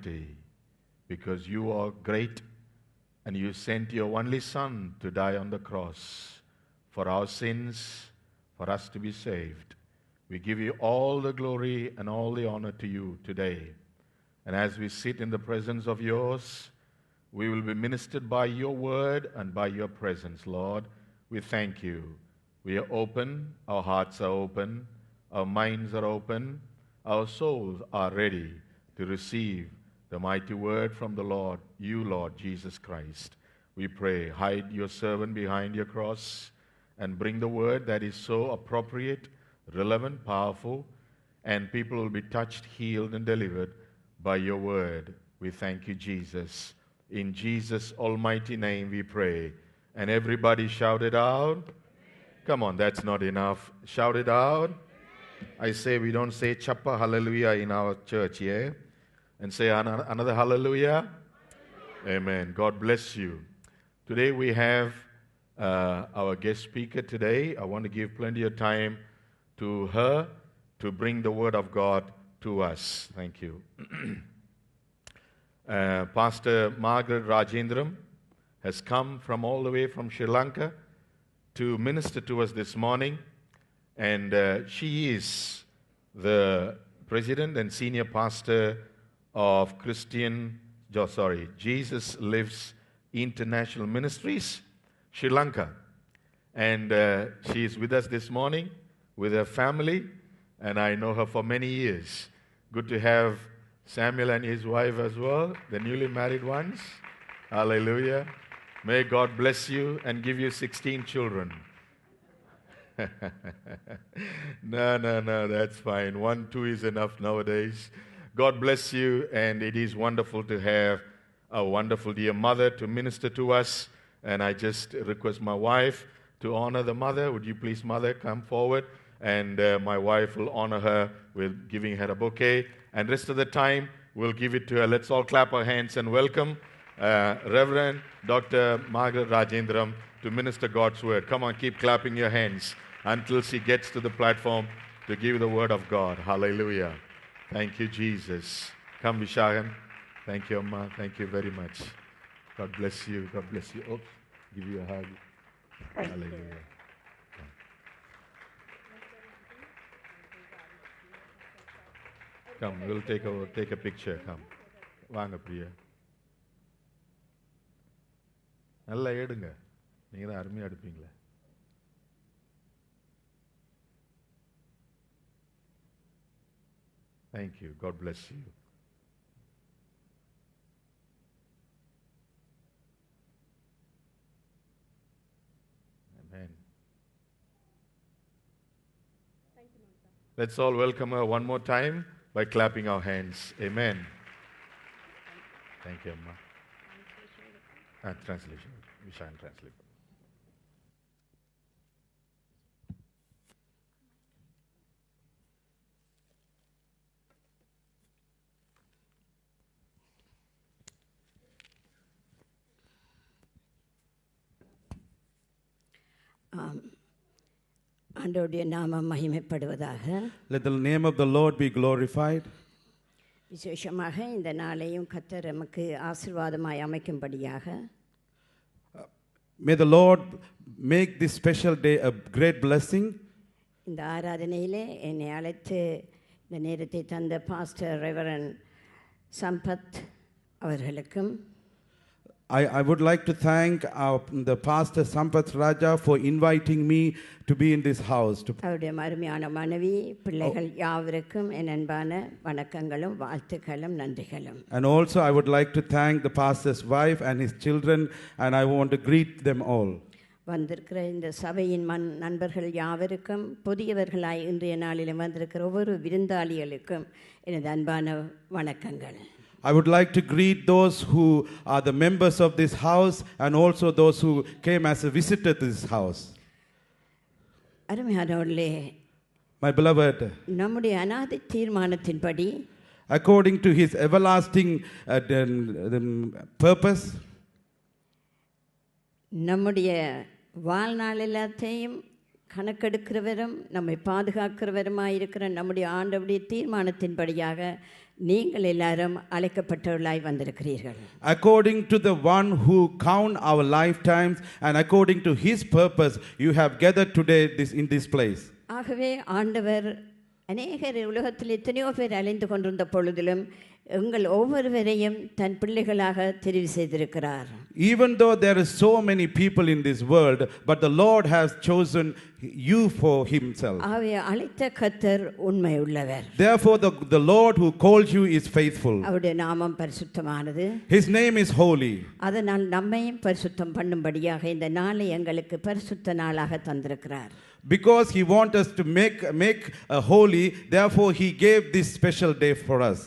Almighty, because you are great and you sent your only Son to die on the cross for our sins, for us to be saved. We give you all the glory and all the honor to you today. And as we sit in the presence of yours, we will be ministered by your word and by your presence, Lord. We thank you. We are open, our hearts are open, our minds are open, our souls are ready to receive the mighty word from the Lord, you, Lord Jesus Christ. We pray, hide your servant behind your cross and bring the word that is so appropriate, relevant, powerful, and people will be touched, healed, and delivered by your word. We thank you, Jesus. In Jesus' almighty name we pray. And everybody shout it out. Come on, that's not enough. Shout it out. I say we don't say chappa hallelujah in our church, yeah? And say another hallelujah. Amen. God bless you. Today we have our guest speaker today. I want to give plenty of time to her to bring the word of God to us. Thank you. Pastor Margaret Rajendram has come from all the way from Sri Lanka to minister to us this morning, and she is the president and senior pastor of Jesus Lives International Ministries, Sri Lanka. And she is with us this morning with her family, and I know her for many years. Good to have Samuel and his wife as well, the newly married ones. Hallelujah. May God bless you and give you 16 children. No, that's fine. 1, 2 is enough nowadays. God bless you, and it is wonderful to have a wonderful dear mother to minister to us. And I just request my wife to honor the mother. Would you please, mother, come forward? And my wife will honor her with giving her a bouquet. And rest of the time, we'll give it to her. Let's all clap our hands and welcome Reverend Dr. Margaret Rajendram to minister God's word. Come on, keep clapping your hands until she gets to the platform to give the word of God. Hallelujah. Thank you, Jesus. Come, Vishagan. Thank you, Amma. Thank you very much. God bless you. God bless you. Oops. Give you a hug. Hallelujah. Come, we'll take a picture. Come. Vanga, Priya. நல்லா எடுங்க. நீங்க தான் அருமையா எடுப்பீங்களே. Thank you. God bless you. Amen. Thank you, Manta. Let's all welcome her one more time by clapping our hands. Amen. Thank you, Amma. Translation. We shall translate. ஆண்டவருடைய நாமம் மகிமைப்படுவதாக. Let the name of the Lord be glorified. விசேஷமாக இந்த நாளையும் கர்த்தர் நமக்கு ஆசீர்வாதமாய் அமைக்கும்படியாக. May the Lord make this special day a great blessing. இந்த ஆராதனையிலே என்னை அழைத்து இந்த நேரத்தை தந்த பாஸ்டர் ரெவரண்ட் சம்பத் அவர்களுக்கும் I would like to thank the pastor Sampath Raja for inviting me to be in this house. அவருடைய அருமையான மனைவி பிள்ளைகள் யாவருக்கும் என் அன்பான வணக்கங்களும் வாழ்த்துக்களும் நன்றிகளும். And also I would like to thank the pastor's wife and his children, and I want to greet them all. வந்திருக்கிற இந்த சபையின் நண்பர்கள் யாவருக்கும் புதியவர்களாய் இன்றைய நாளில் வந்திருக்கிற ஒவ்வொரு விருந்தாளிகளுக்கும் எனது அன்பான வணக்கங்கள். I would like to greet those who are the members of this house and also those who came as a visitor to this house. அருமையானவர்களே, my beloved, நம்முடைய அநாதி தீர்மானத்தின்படி according to his everlasting purpose, நம்முடைய வாழ்நாள் எல்லாத்தையும் கணக்கெடுக்கிறவரும் நம்மை பாதுகாக்கிறவருமாயிருக்கிற நம்முடைய ஆண்டவருடைய தீர்மானத்தின்படியாக நீங்கள் எல்லாரும் அழைக்கப்பட்டவர்களாய் வந்திருக்கிறீர்கள். According to the one who count our lifetimes and according to his purpose, you have gathered today in this place. ஆகவே ஆண்டவர் அநேகர் உலகத்தில் எத்தனையோ பேர் அலைந்து கொண்டிருந்த பொழுதிலும் எங்கள் ஒவ்வொருவரையும் தன் பிள்ளைகளாக தெரிவு செய்திருக்கிறார். Even though there is so many people in this world, but the Lord has chosen you for himself. ஆகவே அழைத்த கர்த்தர் உண்மை உள்ளவர். Therefore the Lord who called you is faithful. அவருடைய நாமம் பரிசுத்தமானது. His name is holy. அதனால் நம்மையும் பரிசுத்தம் பண்ணும்படியாக இந்த நாளை எங்களுக்கு பரிசுத்த நாளாக தந்திருக்கிறார். Because he wants us to make holy, therefore he gave this special day for us.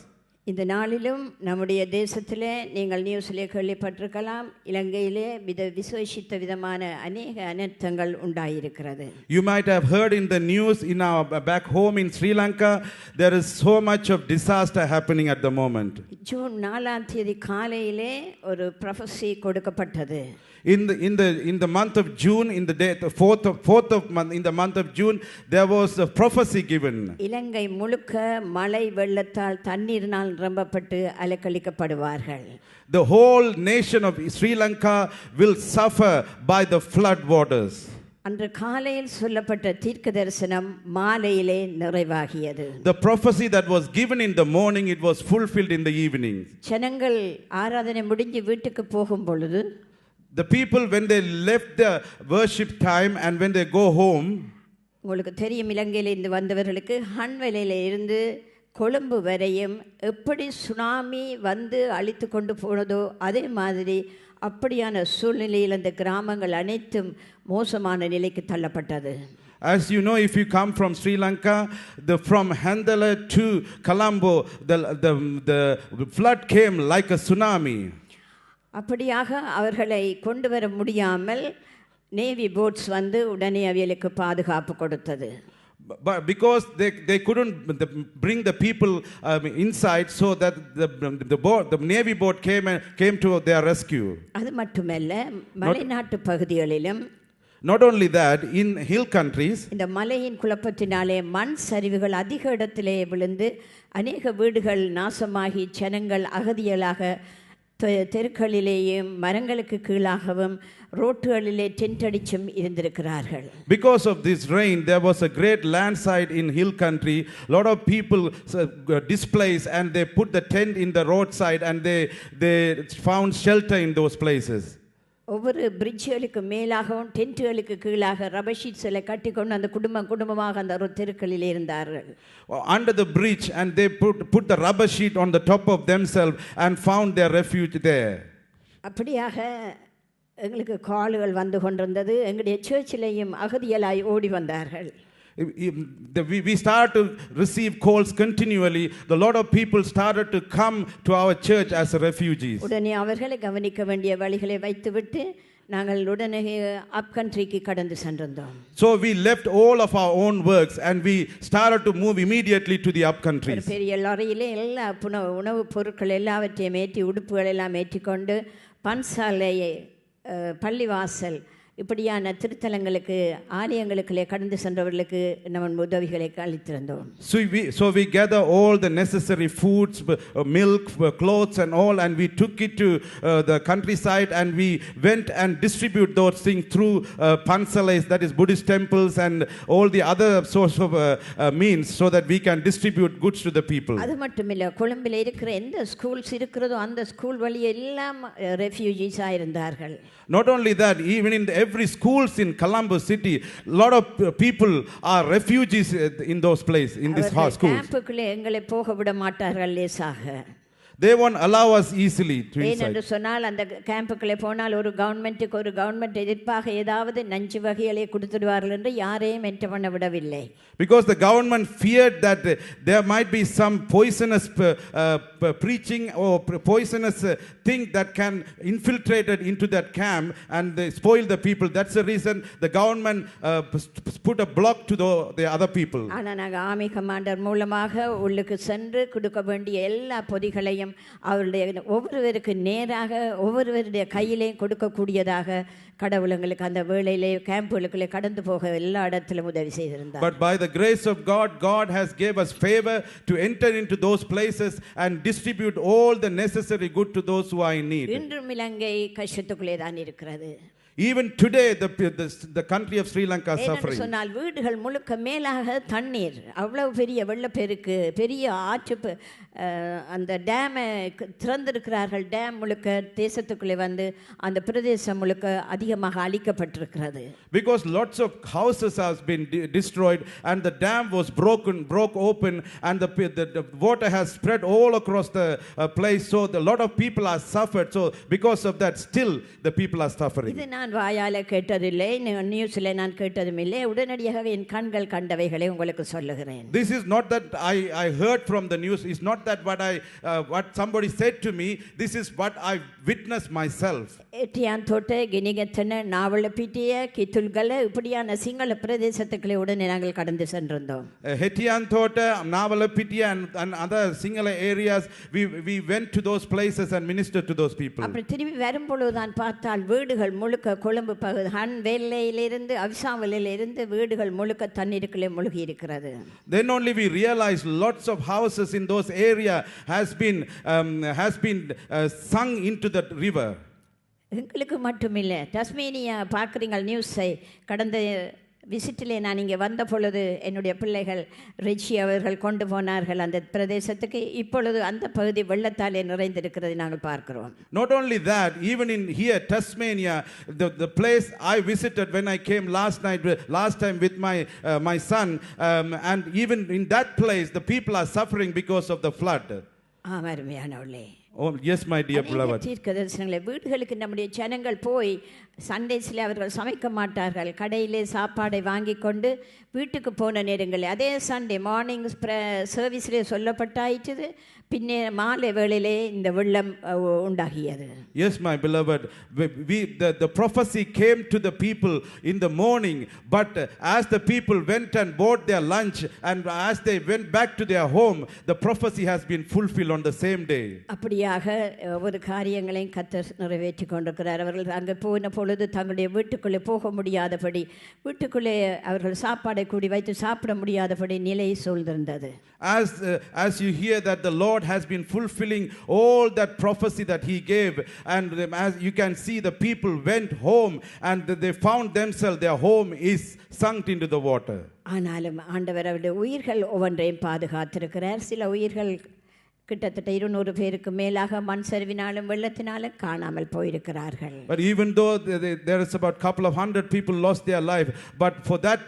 இந்த நாளிலும் நம்முடைய தேசத்திலே நீங்கள் நியூஸிலே கேள்விப்பட்டிருக்கலாம், இலங்கையிலே விசேஷித்த விதமான அநேக அனர்த்தங்கள் உண்டாயிருக்கிறது. You might have heard in the news in our back home in Sri Lanka, there is so much of disaster happening at the moment. June 4ஆம் தேதி காலையிலே ஒரு prophecy கொடுக்கப்பட்டது. In the month of June, in the day the fourth of month, in the month of June, there was a prophecy given. இலங்கை முழுக்க மழை வெள்ளத்தால் தண்ணீரினால் நிரம்பப்பட்டு அலைக்கழிக்கப்படுவார்கள். The whole nation of Sri Lanka will suffer by the flood waters. அன்று காலையில் சொல்லப்பட்ட தீர்க்க தரிசனம் மாலையிலே நிறைவாகியது. The prophecy that was given in the morning, it was fulfilled in the evening. ஜனங்கள் ஆராதனை முடிஞ்சு வீட்டுக்கு போகும் பொழுது, the people when they left the worship time and when they go home, உங்களுக்கு தெரியும் இலங்கையிலிருந்து வந்தவர்களுக்கு ஹன்வெலையில இருந்து கொழும்பு வரையும் எப்படி சுனாமி வந்து அழித்து கொண்டு போனதோ அதே மாதிரி அப்படியான சூழ்நிலையில் அந்த கிராமங்கள் அனைத்தும் மோசமான நிலைக்கு தள்ளப்பட்டது. As you know, if you come from Sri Lanka, from Handala to Colombo, the flood came like a tsunami. அப்படியாக அவர்களை கொண்டு வர முடியாமல் நேவி போட்ஸ் வந்து உடனே அவர்களுக்கு பாதுகாப்பு கொடுத்தது. But because they couldn't bring the people inside, so that the navy boat came to their rescue. அது மட்டுமல்ல, மலைநாட்டு பகுதிகளிலும், not only that, in hill countries, இந்த மலையின் குழப்பத்தினாலே மண் சரிவுகள் அதிக இடத்திலே விழுந்து அநேக வீடுகள் நாசமாகி ஜனங்கள் அகதிகளாக தெருக்களிலேயும் மரங்களுக்கு கீழாகவும் ரோட்டுகளிலே டென்ட் அடிச்சும் இருந்திருக்கிறார்கள். Because of this rain, there was a great landslide in hill country. Lot of people displaced and they put the tent in the roadside and they found shelter in those places. ஒவ்வொரு பிரிட்ஜுகளுக்கு மேலாகவும் டென்ட்டுகளுக்கு கீழாக rubber ஷீட்ஸில் கட்டிக்கொண்டு அந்த குடும்பமாக அந்த தெருக்களில் இருந்தார்கள். Under the bridge, and they put the rubber sheet on the top of themselves and found their refuge there. அப்படியாக எங்களுக்கு கால்கள் வந்து கொண்டிருந்தது. எங்களுடைய சர்ச்சிலேயும் அகதிகளாய் ஓடி வந்தார்கள். We started to receive calls continually. The lot of people started to come to our church as refugees. உடனே அவர்களை கவனிக்க வேண்டிய வழிகளை வைத்துவிட்டு நாங்கள் உடனே அப் கண்ட்ரிக்கு கடந்து சென்றோம். So we left all of our own works and we started to move immediately to the up countries. பெரிய லாரியிலே எல்லா உணவு பொருட்கள் எல்லாவற்றையும் ஏற்றி உடுப்புகள் எல்லாம் ஏற்றிக்கொண்டு பன்சாலை, பள்ளிவாசல் இப்படியான திருத்தலங்களுக்கு ஆலயங்களுக்குள்ளே கடந்து சென்றவர்களுக்கு நம்ம உதவிகளை அளித்திருந்தோம். So we gather all the necessary foods, milk, clothes and all, and we took it to the countryside and we went and distribute those things through pansalais, that is Buddhist temples, and all the other source of means, so that we can distribute goods to the people. அது மட்டுமில்லை, கொழும்பில் இருக்கிற எந்த schools இருக்கிறதோ அந்த school வழி எல்லாம் refugees ஆயிருந்தார்கள். Not only that, even in every schools in Colombo city, lot of people are refugees in those places, in this schools. கேம்புக்குள்ளே எங்களை போக விட மாட்டார்கள் லேசாக. They won't allow us easily to inside. ஏனென்று சொன்னால் அந்த கேம்புக்குள்ளே போனால் ஒரு கவர்மெண்ட் எதிர்ப்பாக ஏதாவது நஞ்சு வகைகளை கொடுத்துடுவார்கள் என்று யாரையும் என்டர் பண்ண விடவில்லை. Because the government feared that there might be some poisonous preaching or poisonous thing that can infiltrate into that camp and they spoil the people. That's the reason the government put a block to the other people. ஆனால் நாங்கள் army commander மூலமாக உள்ளுக்கு சென்று கொடுக்க வேண்டிய எல்லா பொதிகளையும் வரங்களையும் அவருடைய ஒவ்வொருவருக்கு நேராக ஒவ்வொருவருடைய கையிலையும் கொடுக்கக்கூடியதாக கடவுள் எங்களுக்கு அந்த வேளையிலே கேம்புகளுக்குள்ளே கடந்து போக எல்லா இடத்திலும் உதவி செய்திருந்தார். But by the grace of God, God has gave us favor to enter into those places and distribute all the necessary good to those who are in need. இன்றும் இலங்கை கஷ்டத்துக்குள்ளே தான் இருக்கிறது. Even today, the country of Sri Lanka is suffering. சொன்னால் வீடுகள் முழுக்க மேலாக தண்ணீர், அவ்வளவு பெரிய வெள்ளப்பெருக்கு, பெரிய ஆற்று, அந்த டேமை திறந்திருக்கிறார்கள். டேம் முழுக்க தேசத்துக்குள்ளே வந்து அந்த பிரதேசம் முழுக்க அதிகமாக அழிக்கப்பட்டிருக்கிறது. Because lots of houses has been destroyed and the dam was broke open and the water has spread all across the place, so a lot of people are suffered. So because of that, still the people are suffering. இது நான் வாயால கேட்டதில்லை, நியூஸ்ல நான் கேட்டதும் இல்லை, உடனடியாக என் கண்கள் கண்டவைகளை உங்களுக்கு சொல்லுகிறேன். This is not that I heard from the news. It's not that what somebody said to me. This is what I witnessed myself. எட்டியான் தோட்ட, கினிகத்தன, நாவலப்பிட்டிய, கித்துல்கல இப்படியான சிங்கள பிரதேசத்துக்குள்ளே உடனே நாங்கள் கடந்து சென்றிருந்தோம். Hetian Thota, Navalapitiya and other Sinhala areas, we went to those places and ministered to those people. அப்புறம் திரும்பி வரும்பொழுதுதான் பார்த்தால் வீடுகள் முழுக்க கொழும்பு பகுதி ஹன் வேலையிலிருந்து அவிசாவலிலிருந்து வீடுகள் முழுக்க தண்ணீருக்குள்ளே மூழ்கி இருக்கிறது. Then only we realized lots of houses in those area has been sunk into the river. எங்களுக்கு மட்டுமில்லை, டஸ்மேனியா பார்க்குறீங்க நியூஸை, கடந்த விசிட்டிலே நான் இங்கே வந்த பொழுது என்னுடைய பிள்ளைகள் ரிச்சி அவர்கள் கொண்டு போனார்கள் அந்த பிரதேசத்துக்கு. இப்பொழுது அந்த பகுதி வெள்ளத்தாலே நிறைந்திருக்கிறதை நாங்கள் பார்க்கிறோம். Not only that, even in here Tasmania, the place I visited when I came last time with my son, and even in that place the people are suffering because of the flood. அருமையானவர்களே, Oh yes, my dear beloved. தீர்க்கதரிசனங்களை வீடுகளுக்கு நம்முடைய ஜனங்கள் போய் சண்டேஸில் அவர்கள் சமைக்க மாட்டார்கள், கடையிலே சாப்பாடை வாங்கி கொண்டு வீட்டுக்கு போன நேரங்களில் அதே சண்டே மார்னிங் சர்வீஸ்லேயே சொல்லப்பட்டாயிற்று, பின்னே மாலை வேளையிலே இந்த வெள்ளம் உண்டாகியது. Yes, my beloved, the prophecy came to the people in the morning, but as the people went and bought their lunch and as they went back to their home, the prophecy has been fulfilled on the same day. அப்படியாக ஒரு காரியங்களையும் கர்த்தர் நிறைவேற்றி கொண்டிருக்கிறார். அவர்கள் அங்கே போன பொழுது தங்களுடைய வீட்டுக்குள்ளே போக முடியாதபடி, வீட்டுக்குள்ளே அவர்கள் சாப்பாடை கூடி வைத்து சாப்பிட முடியாதபடி நிலை சூழ்ந்திருந்தது. As you hear that the Lord has been fulfilling all that prophecy that he gave, and as you can see the people went home and they found themselves their home is sunk into the water. ஆனாலும் ஆண்டவர் அவருடைய உயிர்கள் ஒவ்வொன்றையும் பாதுகாத்திருக்கிறார். சில உயிர்கள் கிட்டத்தட்ட 200 பேருக்கு மேலாக மண் சரிவினாலும் வெள்ளத்தினாலும் காணாமல் போயிருக்கிறார்கள். But even though there is about couple of 100 people lost their life, but for that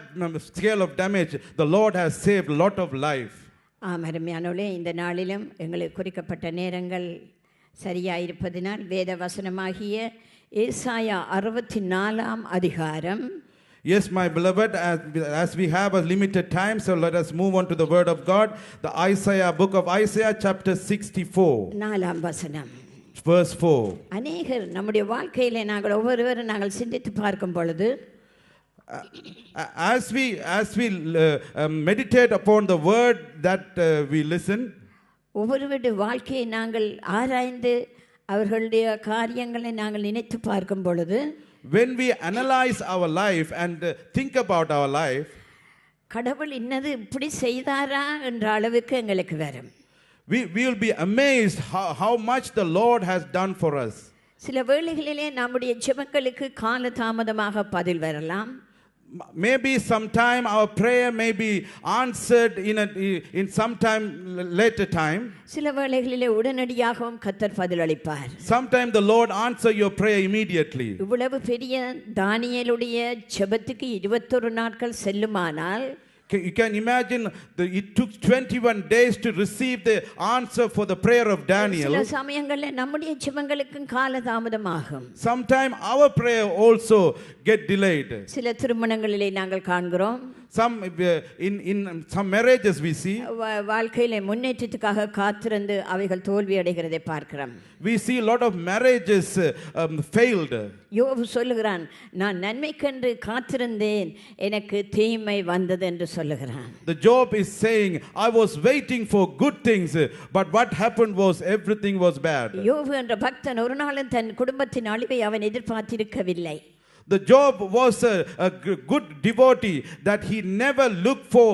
scale of damage the Lord has saved a lot of life. அருமையானவர்களே, இந்த நாளிலும் எங்களுக்கு குறிக்கப்பட்ட நேரங்கள் சரியாயிருப்பதினால் வேத வசனமாகிய ஏசாயா 64 அதிகாரம். Yes, my beloved, as we have a limited time, so let us move on to the word of God. The book of Isaiah, chapter 64. 4 வசனம். Verse 4. அநேகர் நம்முடைய வாழ்க்கையிலே நாங்கள் ஒவ்வொருவரும் நாங்கள் சிந்தித்து பார்க்கும் பொழுது, as we meditate upon the word that we listen, ஒவ்வொருவருடைய வாழ்க்கையை நாங்கள் ஆராய்ந்து அவர்களுடைய காரியங்களை நாங்கள் நினைத்து பார்க்கும் பொழுது, when we analyze our life and think about our life, கடவுள் இன்னது இப்படி செய்தாரா என்ற அளவுக்கு எங்களுக்கு வரும். we will be amazed how much the Lord has done for us. சில வேளைகளிலே நம்முடைய ஜெபங்களுக்கு கால தாமதமாக பதில் வரலாம். Maybe sometime our prayer may be answered in some time later time. சில வேளைகளிலே உடனடியாகவும் கர்த்தர் பதிலளிப்பார். Sometime the Lord answer your prayer immediately. இவ்வளவு பெரிய தானியேலுடைய ஜெபத்துக்கு 21 நாட்கள் செல்லுமானால், you can imagine it took 21 days to receive the answer for the prayer of Daniel. சில சமயங்களில் நம்முடைய ஜெபங்களுக்கும் கால தாமதமாகும். Sometime our prayer also get delayed. சில திருமணங்களிலே நாங்கள் காண்கிறோம், In some marriages we see, வாழ்க்கையிலே முன்னேற்றத்துக்காக காத்திருந்து அவைகள் தோல்வி அடைகிறதை பார்க்கிறோம். we see a lot of marriages failed. யோபு சொல்லுகிறான், நான் நன்மைக்கென்று காத்திருந்தேன், எனக்கு தீமை வந்தது என்று சொல்லுகிறான். The Job is saying, I was waiting for good things, but what happened was everything was bad. யோபு என்ற பக்தன் ஒரு நாளும் தன் குடும்பத்தின் அழிவை அவன் எதிர்பார்த்திருக்கவில்லை. The Job was a good devotee that he never looked for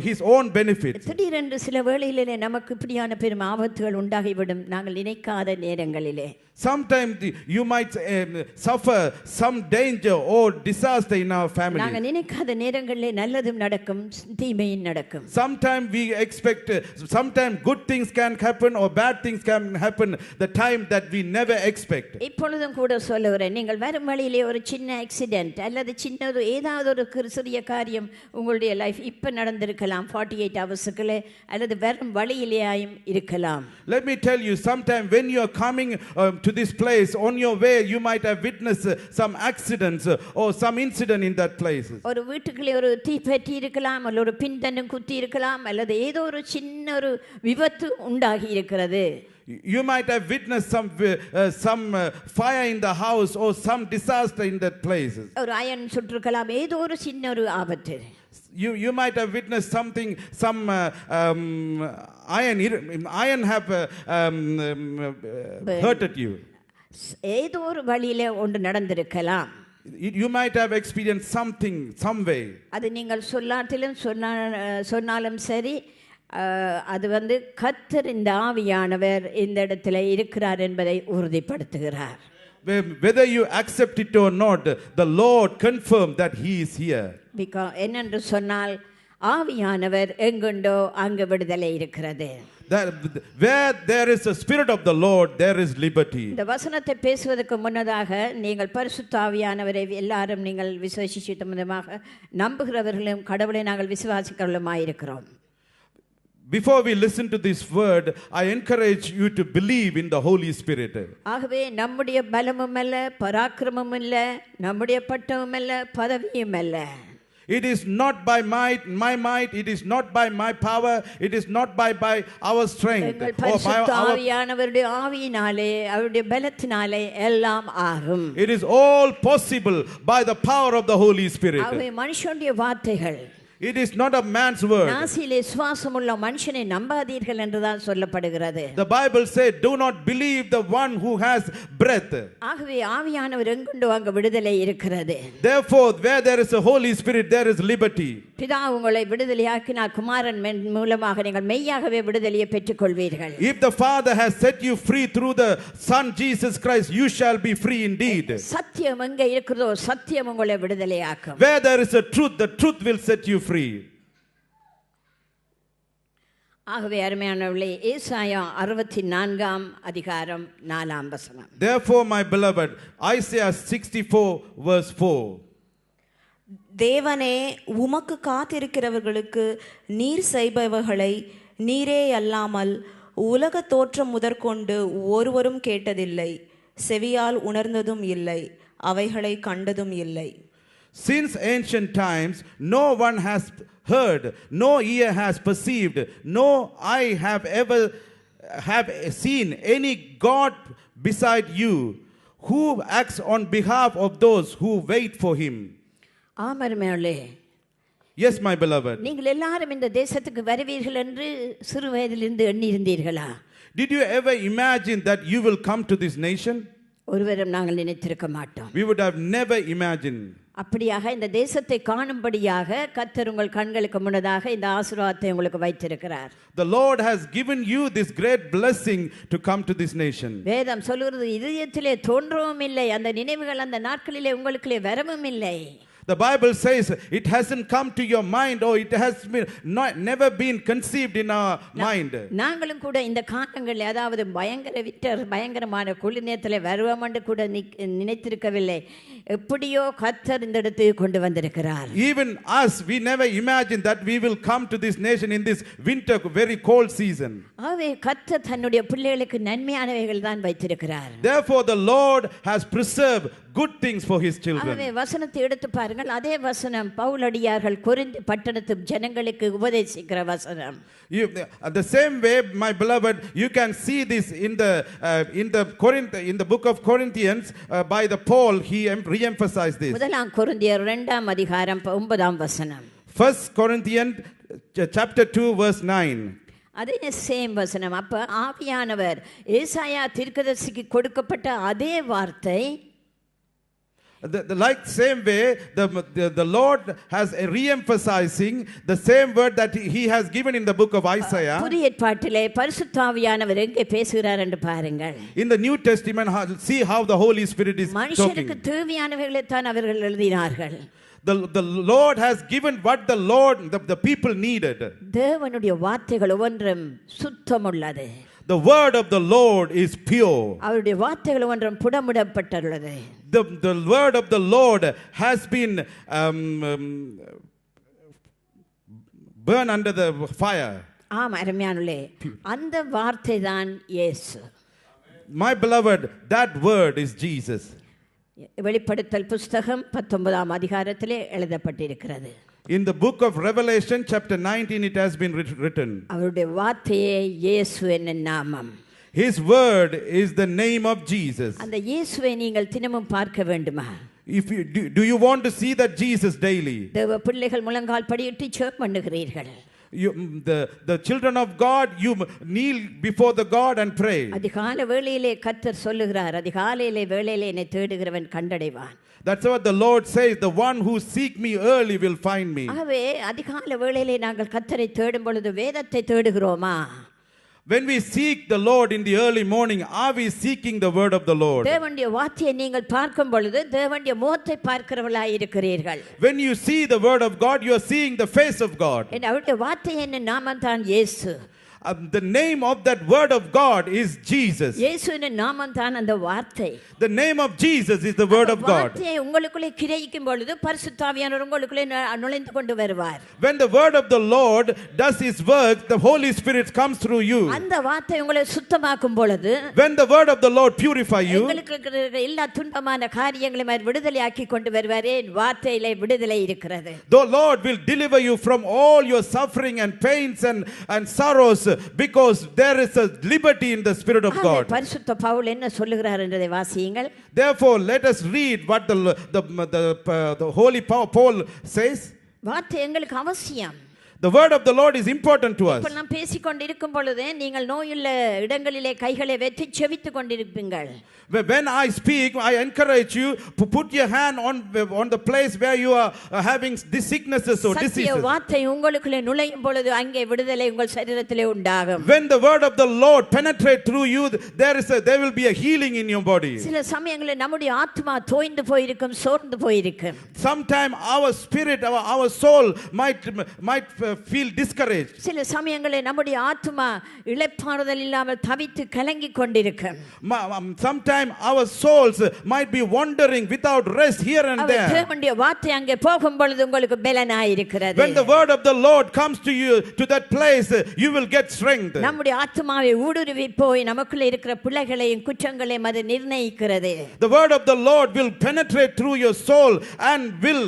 his own benefits. திடீரென்று சில வேளைகளிலே நமக்கு இப்படியான பெரும் ஆபத்துகள் உண்டாகிவிடும், நாங்கள் நினைக்காத நேரங்களிலே. Sometimes you might suffer some danger or disaster in our family. நாங்கள் நினைக்காத நேரங்களிலே நல்லதும் நடக்கும், தீமையும் நடக்கும். Sometimes we expect, sometimes good things can happen or bad things can happen the time that we never expect. இப்பொழுதும் கூட சொல்லுகிறேன், நீங்கள் வரும் வழியிலே ஒரு சின்ன ஆக்சிடென்ட் அல்லது சின்னது ஏதாவது ஒரு சிறிய காரியம் உங்களுடைய லைஃப் இப்ப நடந்திருக்கலாம், 48 ஹவர்ஸ்க்குள்ளே அல்லது வரும் வழியிலேயும் இருக்கலாம். Let me tell you, sometime when you are coming to this place, on your way you might have witnessed some accidents or some incident in that place. ஒரு வீட்டுக்குள்ளே ஒரு தீப்பற்றி இருக்கலாம், அல்லது ஒரு பின்தண்டும் குத்தி இருக்கலாம், அல்லது ஏதோ ஒரு சின்ன ஒரு விபத்து உண்டாகி இருக்கிறது. You might have witnessed some fire in the house or some disaster in that place. ஒரு அயன் சுற்றிருக்கலாம், ஏதோ ஒரு சின்ன ஒரு ஆபத்து. You might have witnessed something, some iron have hurted you. ஏதோ ஒரு வழியில ஒன்று நடந்திருக்கலாம். You might have experienced something, some way. அது நீங்கள் சொன்னாலும் சரி, அது கர்த்தர் இந்த ஆவியானவர் இந்த இடத்துல இருக்கிறார் என்பதை உறுதிப்படுத்துகிறார். Whether you accept it or not, the Lord confirmed that He is here. Because என்னென்று சொன்னால், ஆவியானவர் எங்குண்டோ அங்கு விடுதலை இருக்கிறது. Where there is a spirit of the Lord, there is liberty. இந்த வசனத்தை பேசுவதற்கு முன்னதாக நீங்கள் பரிசுத்த ஆவியானவரை எல்லாரும் நீங்கள் விசுவாசித்த விதமாக நம்புகிறவர்களும் கடவுளை நாங்கள் விசுவாசிக்கிறவர்களுமாய் இருக்கிறோம். Before we listen to this word, I encourage you to believe in the Holy Spirit. ஆகவே நம்முடைய பலமும் அல்ல, பராக்கிரமமும் அல்ல, நம்முடைய பட்டமும் அல்ல, பதவியும் அல்ல. It is not by my might, it is not by my power, it is not by our strength or by our ஆவியானவருடைய ஆவியினாலே, அவருடைய பலத்தினாலே எல்லாம் ஆகும். It is all possible by the power of the Holy Spirit. ஆகவே மனுஷனுடைய வார்த்தைகள், it is not a man's word. நாசிலே சுவாசமுள்ள மனுஷனை நம்பாதீர்கள் என்றுதான் சொல்லப்படுகிறது. The Bible said, do not believe the one who has breath. ஆகவே ஆவியானவர் எங்குண்டோ அங்கு விடுதலை இருக்கிறது. Therefore, where there is a Holy Spirit, there is liberty. பிதா உங்களை விடுதலையாக்கினார், குமாரன் மூலமாக நீங்கள் மெய்யாகவே விடுதலையை பெற்றுக்கொள்வீர்கள். If the Father has set you free through the Son Jesus Christ, you shall be free indeed. சத்தியம் எங்கே இருக்கிறதோ சத்தியம் உங்களை விடுதலையாக்கும். Where there is a truth, the truth will set you free. ஆகவே அருமையானவர்களே, ஏசாயா 64 அதிகாரம் 4 வசனம். Therefore, my beloved, Isaiah 64 verse 4. தேவனே, உமக்கு காத்திருக்கிறவர்களுக்கு நீர் செய்பவர்களை நீரே அல்லாமல் உலக தோற்றம் முதற்கொண்டு ஒருவரும் கேட்டதில்லை, செவியால் உணர்ந்ததும் இல்லை, அவைகளை கண்டதும் இல்லை. Since ancient times, no one has heard, no ear has perceived, no eye have ever seen any God beside you, who acts on behalf of those who wait for Him. Amen. Yes, my beloved. நீங்கள் எல்லாரும் இந்த தேசத்துக்கு வருவீர்கள் என்று சிறு வயதிலிருந்து எண்ணி இருந்தீர்களா? Did you ever imagine that you will come to this nation? ஒருவரும் நாங்கள் நினைத்திருக்க மாட்டோம். We would have never imagined. அப்படியாக இந்த தேசத்தை காணும்படியாக கர்த்தர் உங்கள் கண்களுக்கு முன்னதாக இந்த ஆசீர்வாதத்தை உங்களுக்கு வைத்திருக்கிறார். The Lord has given you this great blessing to come to this nation. வேதம் சொல்கிறது, இதயத்திலே தோன்றவும் இல்லை, அந்த நினைவுகள் அந்த நாட்களிலே உங்களுக்குள்ளே வரவும் இல்லை. The Bible says it hasn't come to your mind, or it has never been conceived in our mind. நாங்களும் கூட இந்த காலங்களில், அதாவது பயங்கரமான குளிர் நேரத்தில் வருவோம் என்று கூட நினைத்திருக்கவில்லை. எப்படியோ கர்த்தர் இந்த இடத்துக்கு கொண்டு வந்திருக்கிறார். Even us, we never imagined that we will come to this nation in this winter, very cold season. ஆகவே கர்த்தர் தன்னுடைய பிள்ளைகளுக்கு நன்மையானவைகள் தான் வைத்திருக்கிறார். Therefore the Lord has preserved good things for his children. ஆகவே வசனத்தை எடுத்து பாருங்கள். அதே வசனம் பவுலடியார்கள் கொரிந்து பட்டணத்து ஜனங்களுக்கு உபதேசிக்கிற வசனம். The same way, my beloved, you can see this in the book of Corinthians by the Paul. He re-emphasized this. முதலாம் கொரிந்தியர் 2ஆம் அதிகாரம் 9ஆம் வசனம். 1 Corinthians chapter 2 verse 9. அதே சேம் வசனம். அப்ப ஆவியானவர் ஏசாயா தீர்க்கதரிசிக்கு கொடுக்கப்பட்ட அதே வார்த்தை, like same way the Lord has a re-emphasizing the same word that he has given in the book of Isaiah. புதிய ஏற்பாட்டிலே பரிசுத்த ஆவியானவர் எங்கே பேசுகிறார் என்று பாருங்கள். In the New Testament, see how the Holy Spirit is talking. மனுஷனுக்கு தேவையானவைகளை தான் அவர்கள் எழுதினார்கள். The Lord has given what the people needed. தேவனுடைய வார்த்தைகள் ஒவ்வொன்றும் சுத்தமுள்ளது. The word of the Lord is pure. அவருடைய வார்த்தைகள் ஒவ்வொன்றும் புடமிடப்பட்டுள்ளது. The word of the Lord has been burned under the fire. ஆம் அருமையானே, அந்த வார்த்தை தான் இயேசு. My beloved, that word is Jesus. வெளிப்படுத்தல் புத்தகம் 19ஆம் அதிகாரத்திலே எழுதப்பட்டிருக்கிறது. In the book of Revelation chapter 19 it has been written. அவருடைய வார்த்தையே இயேசு என்னும் நாமம். His word is the name of Jesus. அந்த இயேசுவை நீங்கள் தினமும் பார்க்க வேண்டுமா? If you do you want to see that Jesus daily? தேவ பிள்ளைகள் முழங்கால் படியிட்டு ஜெபம் பண்ணுகிறீர்கள். The children of God, you kneel before the God and pray. அதிகாலை வேளையிலே கர்த்தர் சொல்லுகிறார், அதிகாலையிலே வேளையிலே என்னை தேடுகிறவன் கண்டடைவான். That's what the Lord says, the one who seek me early will find me. ஆகவே அதிகாலை வேளையிலே நாங்கள் கர்த்தரை தேடும் பொழுது வேதத்தை தேடுகிறோமா? When we seek the Lord in the early morning, are we seeking the word of the Lord? தேவனுடைய வார்த்தையை நீங்கள் பார்க்கும் பொழுது தேவனுடைய முகத்தை பார்க்கிறவர்களாய் இருக்கிறீர்கள். When you see the word of God, you are seeing the face of God. அவருடைய வார்த்தை என்னும் நாமம் தான் இயேசு. The name of that word of God is Jesus. இயேசுவின் நாமம் தான் அந்த வார்த்தை. The name of Jesus is the word of God. வார்த்தையை உங்களுக்குள்ளே கிரியிக்கும் பொழுது பரிசுத்த ஆவியானவர் உங்களுக்குள்ளே நுழைந்து கொண்டு வருவார். When the word of the Lord does his work, the Holy Spirit comes through you. அந்த வார்த்தை உங்களை சுத்தமாக்கும் பொழுது, when the word of the Lord purify you, உங்களுக்கு இருக்கிற எல்லா துன்பமான காரியங்களையும் அவர் விடுதலையாக்கி கொண்டு வருவாரே. வார்த்தையிலே விடுதலை இருக்கிறது. The Lord will deliver you from all your suffering and pains and sorrows, because there is a liberty in the Spirit of God. பரிசுத்த பவுல் என்ன சொல்லுகிறார் என்றதை வாசியுங்கள். Therefore let us read what the holy Paul says. வார்த்தை எங்களுக்கு அவசியம். The word of the Lord is important to us. இப்ப நாம் பேசிக்கொண்டிருக்கும் பொழுது நீங்கள் நோயுள்ள இடங்களிலே கைகளை வைத்து செபித்துக் கொண்டிருப்பீர்கள். When I speak, I encourage you to put your hand on the place where you are having these sicknesses or diseases. சத்திய வார்த்தை உங்களுக்குள்ளே நுழையும் பொழுது அங்கே விடுதலை உங்கள் சரீரத்திலே உண்டாகும். When the word of the Lord penetrate through you, there will be a healing in your body. சில சமயங்களில் நம்முடைய ஆத்மா தோய்ந்து போயிருக்கும், சோர்ந்து போயிருக்கும். Sometime our spirit, our soul might feel discouraged. சில சமயங்களில் நம்முடைய ஆத்மா இளைப்பாறுதல் இல்லாமல் தவித்து கலங்கிக் கொண்டிருக்கும். Sometime our souls might be wandering without rest here and there. தேவனுடைய வார்த்தை அங்கே போகும் பொழுது உங்களுக்கு பலனாய் இருக்கிறது. When the word of the Lord comes to you, to that place, you will get strength. நம்முடைய ஆத்மாவை ஊடுருவி போய் நமக்குள்ள இருக்கிற பிழைகளையும் குற்றங்களையும் அது நிர்ணயிக்கிறது. The word of the Lord will penetrate through your soul and will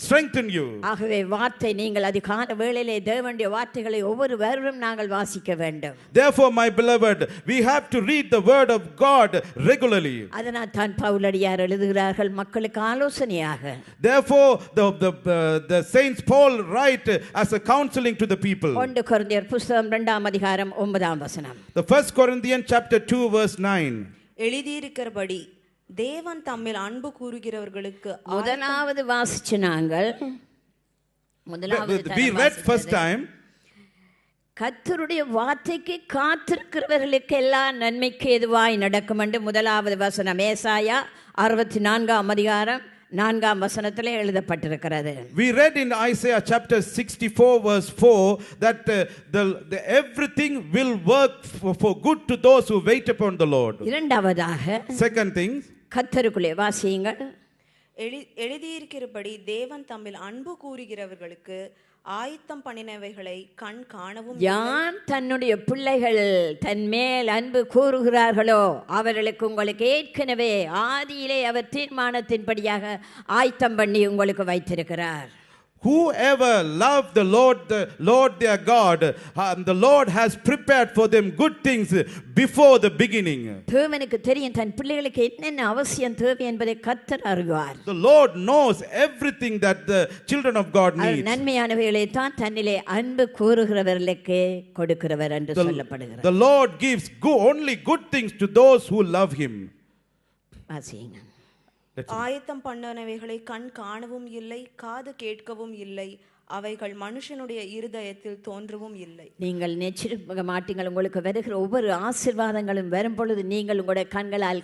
strengthen you. ஆகவே வார்த்தை நீங்கள் அதிகாலை வேளையிலே தேவனுடைய வார்த்தைகளை ஒவ்வொரு வருடம் நாங்கள் வாசிக்க வேண்டும். Therefore, my beloved, we have to read the word of God regularly. அதனால் தான் பவுலடியார் எழுதுகிறார்கள் மக்களுக்கு ஆலோசனையாக. Therefore, the saints Paul write as a counseling to the people. 1 கொரிந்தியர் புத்தகம் 2ஆம் அதிகாரம் 9ஆம் வசனம். The 1 Corinthians chapter 2 verse 9. எழுதியிருக்கிறபடி தேவன் தம்மில் அன்பு கூறுகிறவர்களுக்கு முதலாவது வாசிச்சு நாங்கள் we read first time. கர்த்தருடைய வார்த்தைக்கு காத்திருக்கிறவர்களுக்கு எல்லாம் நன்மைக்கு எதுவாய் நடக்கும் என்று முதலாவது வசனம் ஏசாயா 64ஆம் அதிகாரம் 4ஆம் வசனத்திலே எழுதப்பட்டிருக்கிறது. We read in Isaiah chapter 64 verse 4 that everything will work for good to those who wait upon the Lord. இரண்டாவதாக Second thing, கர்த்தருக்குள்ளே வாசியுங்கள். எழுதியிருக்கிறபடி தேவன் தம்மில் அன்பு கூறுகிறவர்களுக்கு ஆயத்தம் பண்ணினவைகளை கண் காணவும் யார் தன்னுடைய பிள்ளைகள் தன் மேல் அன்பு கூறுகிறார்களோ அவர்களுக்கு உங்களுக்கு ஏற்கனவே ஆதியிலே அவர் தீர்மானத்தின்படியாக ஆயத்தம் பண்ணி உங்களுக்கு வைத்திருக்கிறார். Whoever love the Lord their God, the Lord has prepared for them good things before the beginning. தேவனுக்கு தெரியும் தன் பிள்ளைகளுக்கு என்னென்ன அவசியம் தேவை என்பதை கர்த்தர் அறிவார். The Lord knows everything that the children of God need. நன்மையானவைகளை தான் தன்னிலே அன்பு கூறுகிறவர்களுக்கு கொடுக்கிறவர் என்று சொல்லப்படுகிறது. The Lord gives only good things to those who love him. வாசிங்க. ஆயத்தம் பண்ணனவைகளை கண் காணவும் இல்லை, காது கேட்கவும் இல்லை, அவைகள் மனுஷனுடைய இருதயத்தில் தோன்றவும் இல்லை. நீங்கள் நிச்சயிக்க மாட்டீங்கள். உங்களுக்கு வருகிற ஒவ்வொரு ஆசீர்வாதங்களும் வரும் பொழுது நீங்கள் உங்களுடைய கண்களால்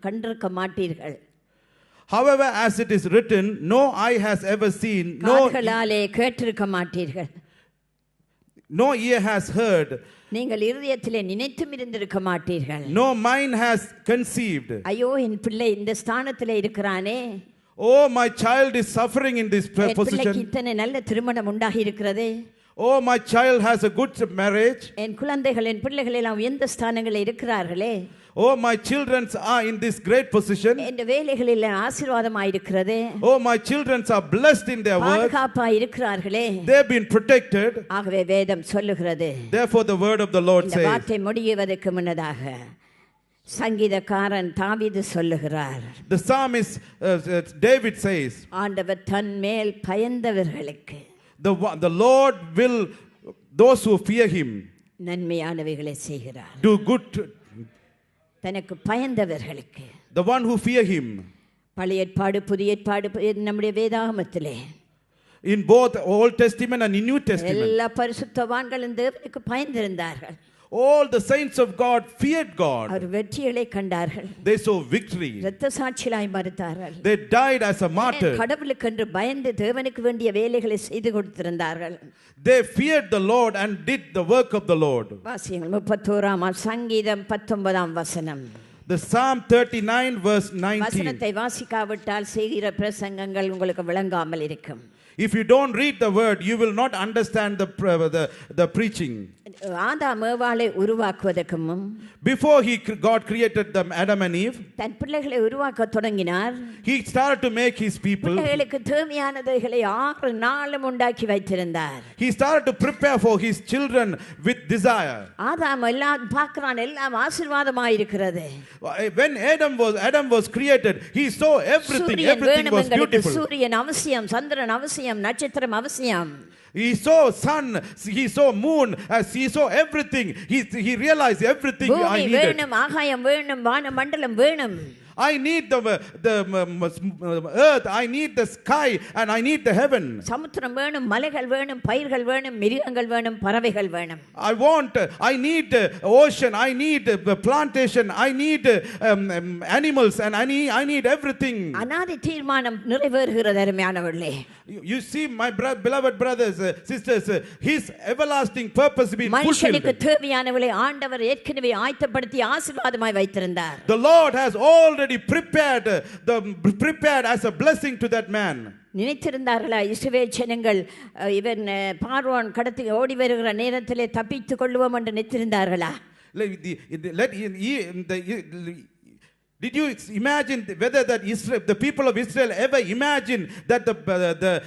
கண்டிருக்க மாட்டீர்கள். However, as it is written, no eye has ever seen, காதுகளாலே கேட்டிருக்க மாட்டீர்கள், no ear has heard, நீங்கள் இருதயத்திலே நினைத்தும் இருந்திருக்க மாட்டீர்கள். no mind has conceived. ஐயோ என் பிள்ளை இந்த ஸ்தானத்திலே இருக்கிறானே, Oh, my child is suffering in this position. இத்தனை நல்ல திருமணம் உண்டாகி இருக்கிறதே, Oh, my child has a good marriage. என் குழந்தைகள் என் பிள்ளைகள் எல்லாம் எந்த ஸ்தானங்களில் இருக்கிறார்களே, Oh, my children are in this great position. என் வேலைகளில் ஆசீர்வாதமாய் இருக்கிறதே, Oh, my children are blessed in their work. பாதுகாப்பாய் இருக்கிறார்களே, They've been protected. ஆகவே வேதம் சொல்லுகிறது. Therefore the word of the Lord இந்த says. வார்த்தை முடிவதற்கு முன்னதாக சங்கீதக்காரன் தாவீது சொல்லுகிறார். The psalmist David says. ஆண்டவர் தன் மேல் பயந்தவர்களுக்கு, The Lord will those who fear him. நன்மையானவைகளை செய்கிறார். Do good. தனக்கு பயந்தவர்களுக்கு. The one who fear him. பழைய ஏற்பாடு புதிய ஏற்பாடு நம்முடைய வேதாகமத்திலே in both Old Testament and in New Testament. எல்லா பரிசுத்தவான்களும் தேவனுக்கு பயந்திருந்தார்கள். All the saints of God feared God. அவர் வெற்றிகளை கண்டார்கள். They saw victory. இரத்த சாட்சியாய் மரித்தார்கள். They died as a martyr. கடவுளுக்கென்று பயந்து தேவனுக்கு வேண்டிய வேலைகளை செய்து கொடுத்திருந்தார்கள். They feared the Lord and did the work of the Lord. வாசியுங்கள் 31ஆம் சங்கீதம் 19ஆம் வசனம். The Psalm 39 verse 19. வசனத்தை வாசிக்காவிட்டால் செய்கிற பிரசங்கங்கள் உங்களுக்கு விளங்காமல் இருக்கும். If you don't read the word, you will not understand the preaching. ஆதாம் ஏவாளை உருவாக்குவதற்கு முன், before God created them, Adam and Eve, தன் பிள்ளைகளை உருவாக்க தொடங்கினார். He started to make his people. பிள்ளைகளுக்கு தேவையானவைகளை 6 நாளும் உண்டாக்கி வைத்திருந்தார். He started to prepare for his children with desire. ஆதாம் எல்லாம் பார்க்கறான், எல்லாம் ஆசீர்வாதமாய் இருக்கிறது. When Adam was created, he saw everything was beautiful. சூரியன் அவசியம், சந்திரன் அவசியம், நட்சத்திரம் அவசியம். He saw sun, he saw moon, he saw everything. He realized everything I needed. வேணும், ஆகாயம் வேணும், வானமண்டலம் வேணும். I need the earth, I need the sky, and I need the heaven. சமுத்திரம் வேணும், மலைகள் வேணும், பயிர்கள் வேணும், மிருகங்கள் வேணும், பறவைகள் வேணும். I need ocean, I need plantation, I need animals, and I need everything. அநாதி தீர்மானம் நிறைவேறுகிறது அருமையானவர்களே. You see, my beloved brothers, sisters, his everlasting purpose being fulfilled. மனுஷனுக்கு தேவையானவளை ஆண்டவர் ஏற்கனவே ஆயத்தப்படுத்தி ஆசீர்வாதமாய் வைத்திருந்தார். The Lord has already prepared as a blessing to that man. நினைத்திருந்தார்களா இஸ்ரவேல் ஜனங்கள் இவன் பார்வோன் கடத்தி ஓடி வருகிற நேரத்திலே தப்பித்துக் கொள்வோம் என்று நினைத்திருந்தார்களா? Did you imagine whether that the people of Israel ever imagined that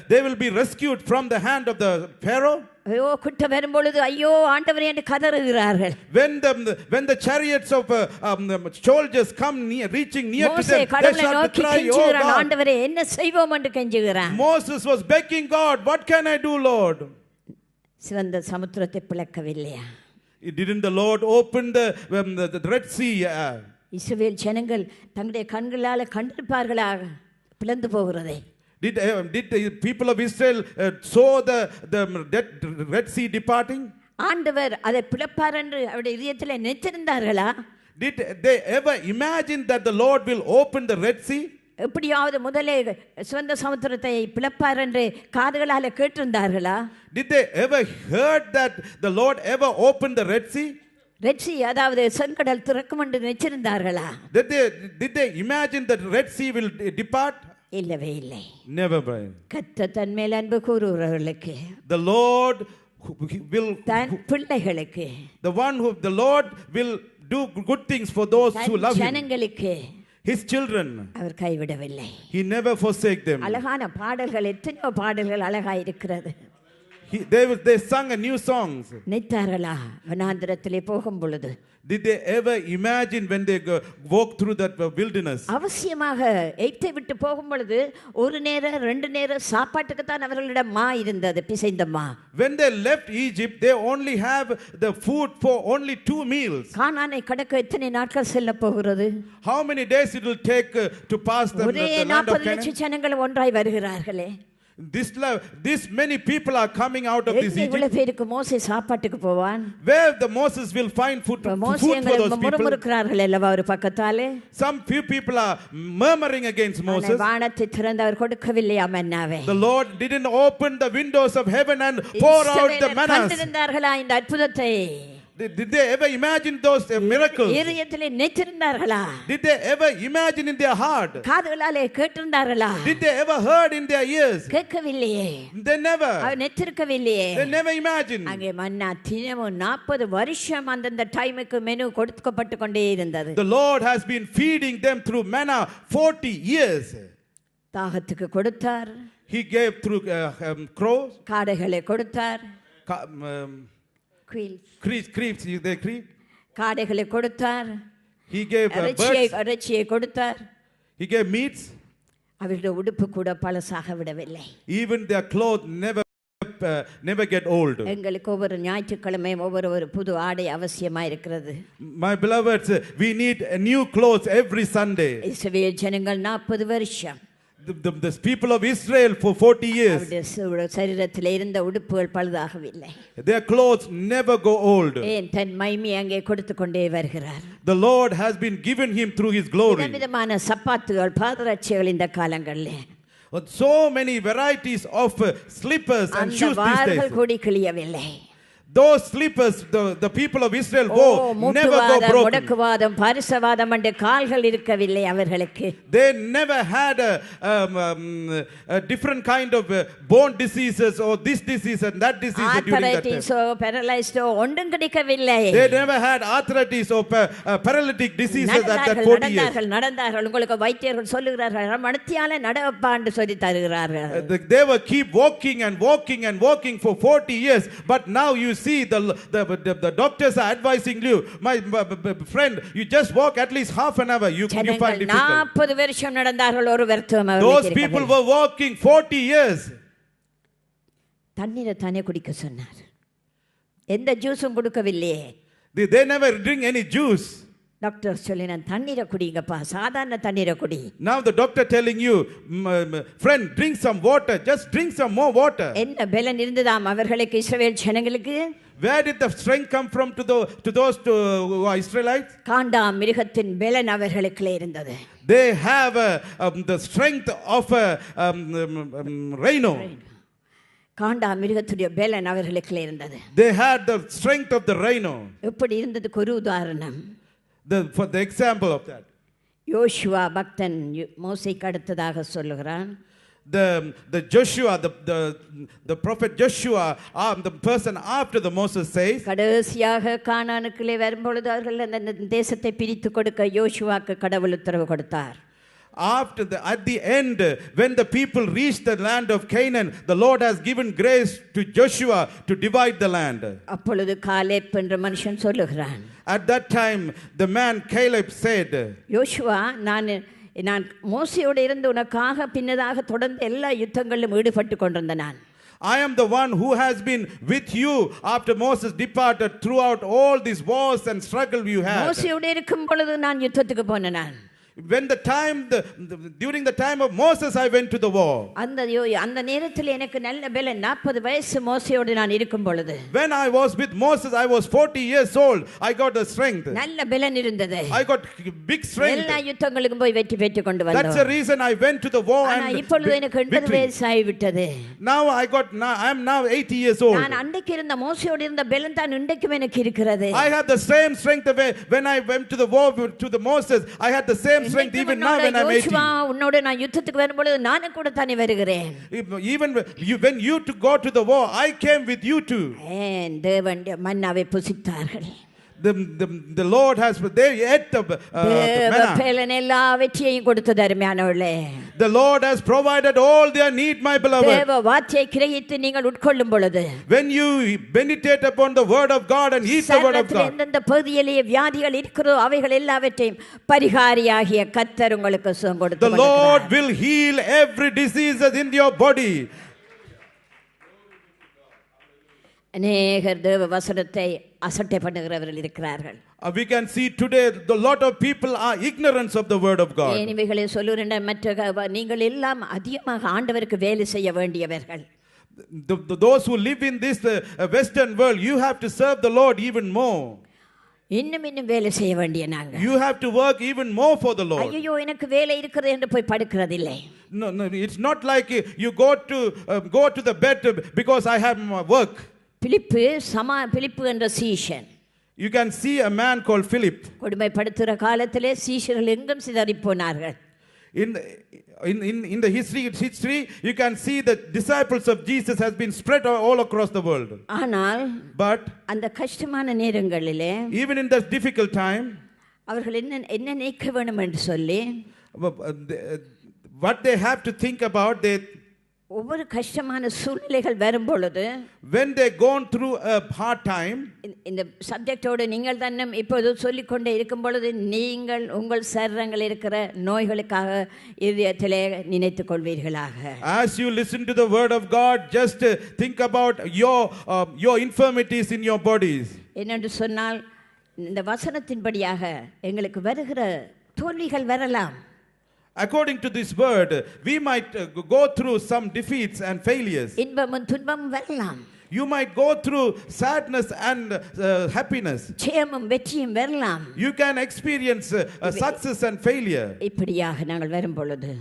they will be rescued from the hand of the Pharaoh? ஐயோ குட்ட வரும்பொழுது ஐயோ ஆண்டவரே என்று கதறுகிறார்கள். When the chariots of soldiers come reaching near to them, they start to cry, oh God. ஆண்டவரே என்ன செய்வோம் என்று கெஞ்சுகிறான். Moses was begging God, what can I do, Lord? சிவந்த சமுத்திரத்தை பிளக்கவில்லையா? Didn't the Lord open the Red Sea? இஸ்ரவேல் ஜனங்கள் தங்களுடைய கண்களால் கண்டிருப்பார்களா பிளந்து போகிறதை? Did the people of Israel saw the Red Sea departing? ஆண்டவர் அதை பிளப்பார் என்று அவருடைய இதயத்திலே நினைத்திருந்தார்களா? Did they ever imagine that the Lord will open the Red Sea? எப்படியாவது முதலே சிவந்த சமுத்திரத்தை பிளப்பார் என்று காதுகளால் கேட்டிருந்தார்களா? Did they ever heard that the Lord ever opened the Red Sea? Red C அதாவது செங்கடல் திறக்கும் என்று நினைச்சிருந்தார்களா? Did they imagine that Red Sea will depart? இல்லவே இல்லை. Never, Brian. கர்த்தர் தன் மேல் அன்பு கூறுகிறவர்களுக்கு, The Lord will, தன் பிள்ளைகளுக்கு, the Lord will do good things for those who than love Him. ஜனங்களுக்கு His children, our கைவிடவில்லை. He never forsake them. அழகான பாடல்கள், எத்தனையோ பாடல்கள் அழகாய் இருக்கிறது. They sung a new songs. நினைத்தார்களா வனாந்திரத்திலே போகும் பொழுது? Did they ever imagine when they walk through that wilderness? அவசியமாக எகிப்தை விட்டு போகும் பொழுது ஒரு நேரம் 2 நேரம் சாப்பாட்டுக்கு தான் அவர்களிடம் மா இருந்தது, பிசைந்த மா. When they left Egypt, they only have the food for only 2 meals. கானானை கடக்க எத்தனை நாட்கள் செல்ல போகிறது? How many days it will take to pass the ஒரே land of 40 Canaan? லட்சம் ஜனங்கள் ஒன்றாய் வருகிறார்களே. This many people are coming out of this Egypt. இவ்வளவு பேருக்கு மோசே சாப்பாட்டுக்கு போவான். Where the Moses will find food for those people. முறுமுறுக்கிறார்கள் அல்லவா ஒரு பக்கத்தாலே. Some few people are murmuring against Moses. வானத்தை திறந்து அவர் கொடுக்கவில்லையா மன்னாவை? The Lord didn't open the windows of heaven and pour out the manna. கண்டிருந்தார்களா இந்த அற்புதத்தை? Did they ever imagine those miracles? இதயத்திலே நினைத்திருந்தார்களா? Did they ever imagine in their heart? காதுகளாலே கேட்டிருந்தார்களா? Did they ever heard in their ears? கேட்கவில்லையே. They never. நினைத்திருக்கவில்லையே. They never imagined. அங்கே மன்னா தினமும் 40 வருஷம் அந்த டைமுக்கு menu கொடுக்கப்பட்டு கொண்டே இருந்தது. The Lord has been feeding them through manna 40 years. தாகத்துக்கு கொடுத்தார். He gave through crows. காடைகளை கொடுத்தார். Creeps, they creep. காடைகளை கொடுத்தார். He gave birds. இறைச்சியை கொடுத்தார். He gave meats. அவருடைய உடுப்பு கூட பழசாக விடவில்லை. Even their clothes never get old. எங்களுக்கு ஒவ்வொரு ஞாயிற்றுக்கிழமையும் ஒவ்வொரு புது ஆடை அவசியமா இருக்கிறது. My beloveds, we need new clothes every Sunday. இஸ்ரவேல் ஜனங்கள் 40 வருஷம் The people of Israel for 40 years. சரீரத்தில் இருந்த உடுப்புகள் பழுதாகவில்லை. Their clothes never go old. ஏன் தன் மகிமையை அங்கே கொடுத்து கொண்டே வருகிறார். The Lord has been given him through his glory. விதமான சப்பாத்துகள், பாதரட்சைகள் இந்த காலங்களிலே. So many varieties of slippers and shoes these days. கூடி கிளியவில்லை. Those slippers the people of Israel wore never go broken. முடக்குவாதம், பரிசவாதம் என்ற கால்கள் இருக்கவில்லை அவர்களுக்கு. They never had a different kind of bone diseases or this disease and that disease during that time. Arthritis, paralysis ஒன்றும் கிடைக்கவில்லை. They never had arthritis or paralytic diseases at that 40 years. நடந்தார்கள். உங்களுக்கு வைத்தியர்கள் சொல்லுகிறார்கள் மணத்தியால நடப்பான்னு சொல்லி தருகிறார்கள். They were keep walking and walking and walking for 40 years, but now you see the doctors are advising you, my friend, you just walk at least half an hour, you find difficult. 40 வருஷம் நடந்தார்கள், ஒரு வருத்தம் அவர்களுக்கு. Those people were walking 40 years. தண்ணீரை தானே குடிக்க சொன்னார். எந்த ஜூஸும் கொடுக்கவில்லையே. They never drink any juice. Doctor சொல்லினான் தண்ணீரை குடிங்கப்பா, சாதாரண தண்ணீரை குடி. Now the doctor telling you, friend, drink some water, just drink some more water. என்ன பலன் இருந்ததாம் அவர்களுக்கு, இஸ்ரவேல் ஜனங்களுக்கு? Where did the strength come from to those Israelites? காண்டா மிருகத்தின் பலன் அவர்களுக்கு இருந்தது. They have the strength of a rhino. காண்டா மிருகத்துடைய பலன் அவர்களுக்கு இருந்தது. They had the strength of the rhino. எப்படி இருந்ததுக்கு ஒரு உதாரணம். For the example of that, யோசுவா பக்தன் மோசேக்கு அடுத்ததாக சொல்லுகிறான். The Joshua, the prophet Joshua, the person after the Moses says, கடைசியாக கானானுக்குள்ளே வரும்பொழுது அவர்கள் அந்த தேசத்தை பிரித்து கொடுக்க யோசுவாக்கு கடவுள் உத்தரவு கொடுத்தார். At the end, when the people reached the land of Canaan, the Lord has given grace to Joshua to divide the land. அப்பொழுது காலேப் என்ற மனுஷன் சொல்லுகிறான். At that time, the man Caleb said, யோசுவா, நான் மோசேயோடு இருந்து உனக்காக பின்னதாக தொடர்ந்து எல்லா யுத்தங்களிலும் ஈடுபட்டு கொண்டிருந்த நான். I am the one who has been with you after Moses departed throughout all these wars and struggle you had. மோசேயோடு இருக்கும் பொழுது நான் யுத்தத்துக்கு போனேன் நான். When during the time of Moses, I went to the war. அந்த நேரத்தில் எனக்கு நல்ல பலன். 40 வயசு மோசேயோடு நான் இருக்கும் பொழுது. When I was with Moses, I was 40 years old. I got the strength. நல்ல பலன் இருந்தது. I got big strength. எல்லா யுத்தங்களுக்கும் போய் வெற்றி பெற்று கொண்டு வந்தோம். That's the reason I went to the war and இப்பொழுது எனக்கு 80 வயசு ஆகிவிட்டது. Now I am now 80 years old. நான் அன்றைக்கு இருந்த மோசேயோடு இருந்த பலன் தான் இன்றைக்கும் எனக்கு இருக்கிறது. I had the same strength when I went to the war to the Moses. I had the same same strength even now when I'm 80. உன்னோடு நான் யுத்தத்துக்கு வரும்பொழுது நானும் கூட தானே வருகிறேன். Even when you to go to the war, I came with you too. தேவன் மன்னாவை புசித்தார்கள். The Lord has, they ate the manna. The Lord has provided all their need, my beloved. When you meditate upon the word of God and eat the word of God, the Lord will heal every disease in your body. அநேகர் தேவ வசனத்தை அசட்டை பண்ணுகிறவர்கள் இருக்கிறார்கள். We can see today a lot of people are ignorant of the word of God. இவைகளை சொல்லுறேன். மற்ற நீங்கள் எல்லாம் அதிகமாக ஆண்டவருக்கு வேலை செய்ய வேண்டியவர்கள். Those who live in this western world, you have to serve the Lord even more. இன்னும் வேலை செய்ய வேண்டிய நாங்க. You have to work even more for the Lord. ஐயோ எனக்கு வேலை இருக்குது என்று போய் படுக்கிறது இல்லை. No, it's not like you go to the bed because I have work. பிலிப்பு என்ற சீஷன். You can see a man called Philip. கொடுமைப்படுத்துகிற காலத்திலே சீஷர்கள் எங்கும் சிதறி போனார்கள். In the history you can see the disciples of Jesus has been spread all across the world. ஆனால் but அந்த கஷ்டமான நேரங்களிலே even in that difficult time அவர்கள் என்ன நினைக்க வேண்டும் என்று சொல்லி what they have to think about, they ஒவ்வொரு கஷ்டமான சூழ்நிலைகள் வரும் பொழுது when they gone through a hard time, இந்த சப்ஜெக்டோடு நீங்கள் தானே இப்போது சொல்லிக்கொண்டே இருக்கும் பொழுது நீங்கள் உங்கள் சரீரங்கள் இருக்கிற நோய்களுக்காக இதயத்திலே நினைத்துக் கொள்வீர்களாக. As you listen to the word of God, just think about your infirmities in your bodies. என்னென்று சொன்னால் இந்த வசனத்தின்படியாக எங்களுக்கு வருகிற தோல்விகள் வரலாம். According to this word, we might go through some defeats and failures. இன்பமும் துன்பமும் வரலாம். You might go through sadness and happiness. ஜெயமும் வெற்றியும் வரலாம். You can experience success and failure. இப்படியாக நாங்கள் வரும் பொழுது,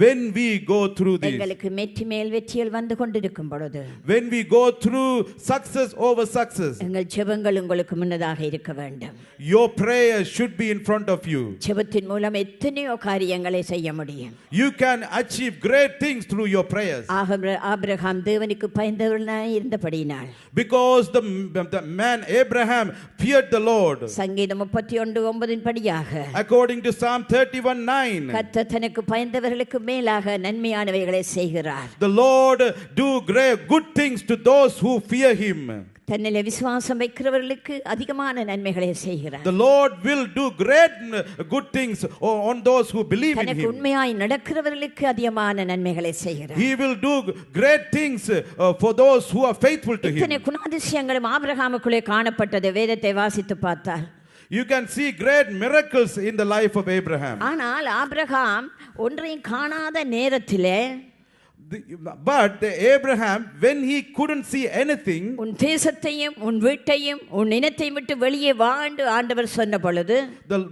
when we go through this, எங்களுக்கு வெற்றி மேல் வெற்றிகள் வந்து கொண்டிருக்கும் பொழுது, when we go through success over success, எங்கள் ஜெபங்கள் உங்களுக்கு முன்னதாக இருக்க வேண்டும். your prayers should be in front of you. ஜெபத்தின் மூலம் எத்தனையோ காரியங்களை செய்ய முடியும். You can achieve great things through your prayers. Abraham தேவனுக்கு பயந்தவனாய் இருந்தபடியினால், because the man Abraham feared the Lord. சங்கீதம் 31:9 படியாக, according to Psalm 31:9, கர்த்தர் தனக்கு பயந்தவர்களுக்கு மேலாக நன்மையானவைகளை செய்கிறார். the Lord do great good things to those who fear him. தன்னிலே விசுவாசம் வைக்கிறவர்களுக்கு அதிகமான நன்மைகளை செய்கிறார். The Lord will do great good things on those who believe in him. தனக்கு உண்மையாய் நடக்கிறவர்களுக்கு அதிகமான நன்மைகளை செய்கிறார். He will do great things for those who are faithful to him. இத்தனை குணாதிசயங்களும் ஆபிரகாமுக்குள்ளே காணப்பட்டது வேதத்தை வாசித்து பார்த்தால். You can see great miracles in the life of Abraham. ஆனால் ஆபிரகாம் ஒன்றையும் காணாத நேரத்திலே, but Abraham, when he couldn't see anything, உன் தேசத்தையும் உன் வீட்டையும் உன் இனத்தையும் விட்டு வெளியே வா என்று ஆண்டவர் சொன்ன பொழுது,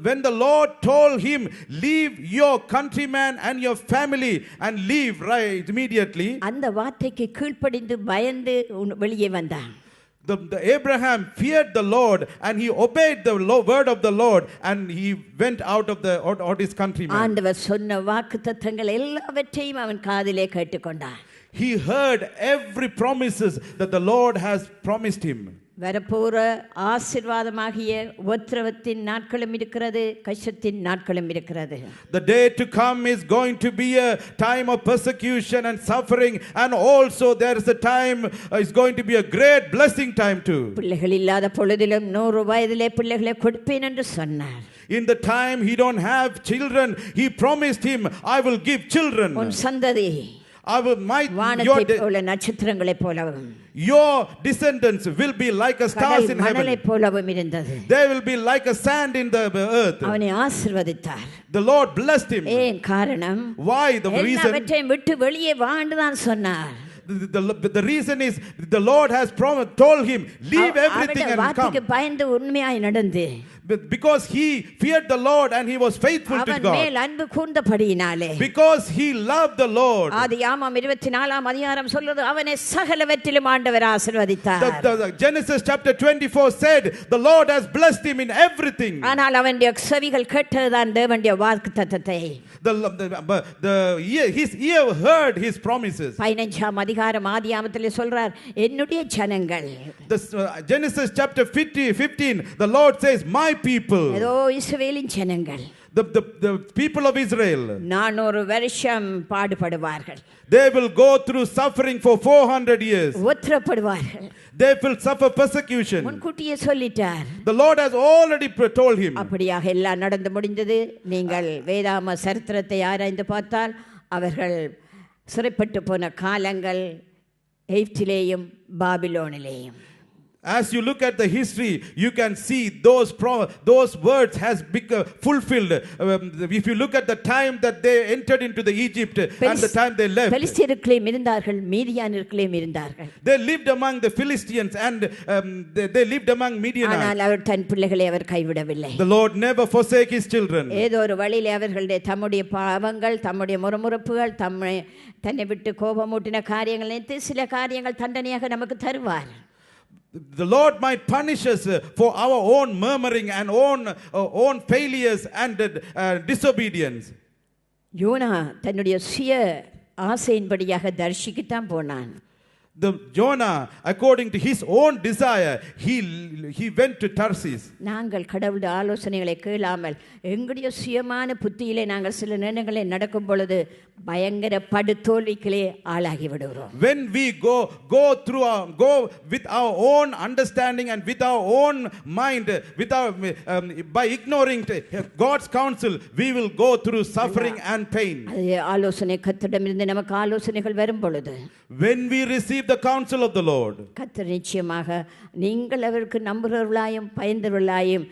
when the Lord told him, leave your countryman and your family and leave right immediately, அந்த வார்த்தைக்கு கீழ்ப்படிந்து பயந்து வெளியே வந்தான். The Abraham feared the Lord and he obeyed the word of the Lord and he went out of his countrymen. ஆண்டவர் சொன்ன வாக்குத்தத்தங்கள் எல்லாவற்றையும் அவன் காதிலே கேட்டுக்கொண்டான். He heard every promises that the Lord has promised him. வரப்போற ஆசீர்வாதமாகிய உபத்திரவத்தின் நாட்களும் இருக்கிறது, கஷ்டத்தின் நாட்களும் இருக்கிறது. The day to come is going to be a time of persecution and suffering, and also there is a time is going to be a great blessing time too. பிள்ளைகள் இல்லாத பொழுதிலும் 100 வயதிலே பிள்ளைகளை கொடுப்பேன் என்று சொன்னார். In the time he don't have children, he promised him, I will give children. உன் சந்ததி I will வானத்தைப் போல நட்சத்திரங்களைப் போலவும், your descendants will be like a stars in heaven. மணலைப் போலவும் இருந்தது. They will be like a sand in the earth. அவனை ஆசீர்வதித்தார். The Lord blessed him. ஏன் காரணம்? Why? The reason? எல்லாவற்றையும் விட்டு வெளியே வா என்று தான் சொன்னார். The reason is the Lord has told him, leave everything அவருடைய and வார்த்தைக்கு come. பயந்து உண்மையாய் நடந்து Because he feared the Lord and he was faithful to அவன் God. மேல் அன்பு கூர்ந்தபடியினாலே Because he loved the Lord. ஆதியாகமம் 24ஆம் அதிகாரம் சொல்றது அவனை சகலவற்றிலும் ஆண்டவர் ஆசீர்வதித்தார். The Genesis chapter 24 said the Lord has blessed him in everything. ஆனால் அவனுடைய செவிகள் கேட்டதுதான் தேவனுடைய வாக்குத்தத்தத்தை. His ear heard his promises. 15ஆம் அதிகாரம் ஆதியாகமத்திலே சொல்றார் என்னுடைய ஜனங்கள். Genesis chapter 15 the Lord says my people. ஏதோ இஸ்ரவேலின் ஜனங்கள். The people of Israel. 400 வருஷம் பாடுபடுவார்கள். They will go through suffering for 400 years. உத்தரப்படுவார்கள். They will suffer persecution. முன்கூட்டியே சொல்லிட்டார். The Lord has already told him. அப்படியாக எல்லாம் நடந்து முடிந்தது. நீங்கள் வேதாம சரித்திரத்தை ஆராய்ந்து பார்த்தால் அவர்கள் சிறைப்பட்டு போன காலங்கள் எகிப்திலேயும் பாபிலோனிலேயும். As you look at the history, you can see those words has become fulfilled. If you look at the time that they entered into the Egypt and the time they left, பெலிஸ்தியருக்குள்ளேயும் இருந்தார்கள், மீதியானியருக்குள்ளேயும் இருந்தார்கள். they lived among the Philistines and they lived among Midianites. ஆனால் அவர் தன் பிள்ளைகளை அவர் கைவிடவில்லை. The Lord never forsake his children. ஏதோ ஒரு வழியிலே அவர்களுடைய தம்முடைய பாவங்கள், தம்முடைய முறுமுறுப்புகள், தன்னை விட்டு கோபமூட்டின காரியங்கள் நினைத்து சில காரியங்கள் தண்டனையாக நமக்கு தருவார். The Lord might punish us for our own murmuring and own failures and disobedience. யோனா தன்னுடைய சுய ஆசையின்படியாக தர்ஷிக்குத்தான் போனான். Jonah, according to his own desire, he went to Tarsus. நாங்கள் கடவுளுடைய ஆலோசனைகளை கேளாமல் எங்களுடைய சுயமான புத்தியிலே நாங்கள் சில நேரங்களில் நடக்கும் பொழுது பயங்கர படுதோல்விகளே ஆளாகி விடுகிறோம். When we go with our own understanding and with our own mind, by ignoring God's counsel, we will go through suffering and pain. ஆலோசனை கர்த்தரிடமிருந்து நமக்கு ஆலோசனைகள் வரும் பொழுது, when we receive the counsel of the Lord, கர்த்தர் நிச்சயமாக நீங்கள் அவருக்கு நம்புகிறவர்களாயும் பயந்தவர்களாயும்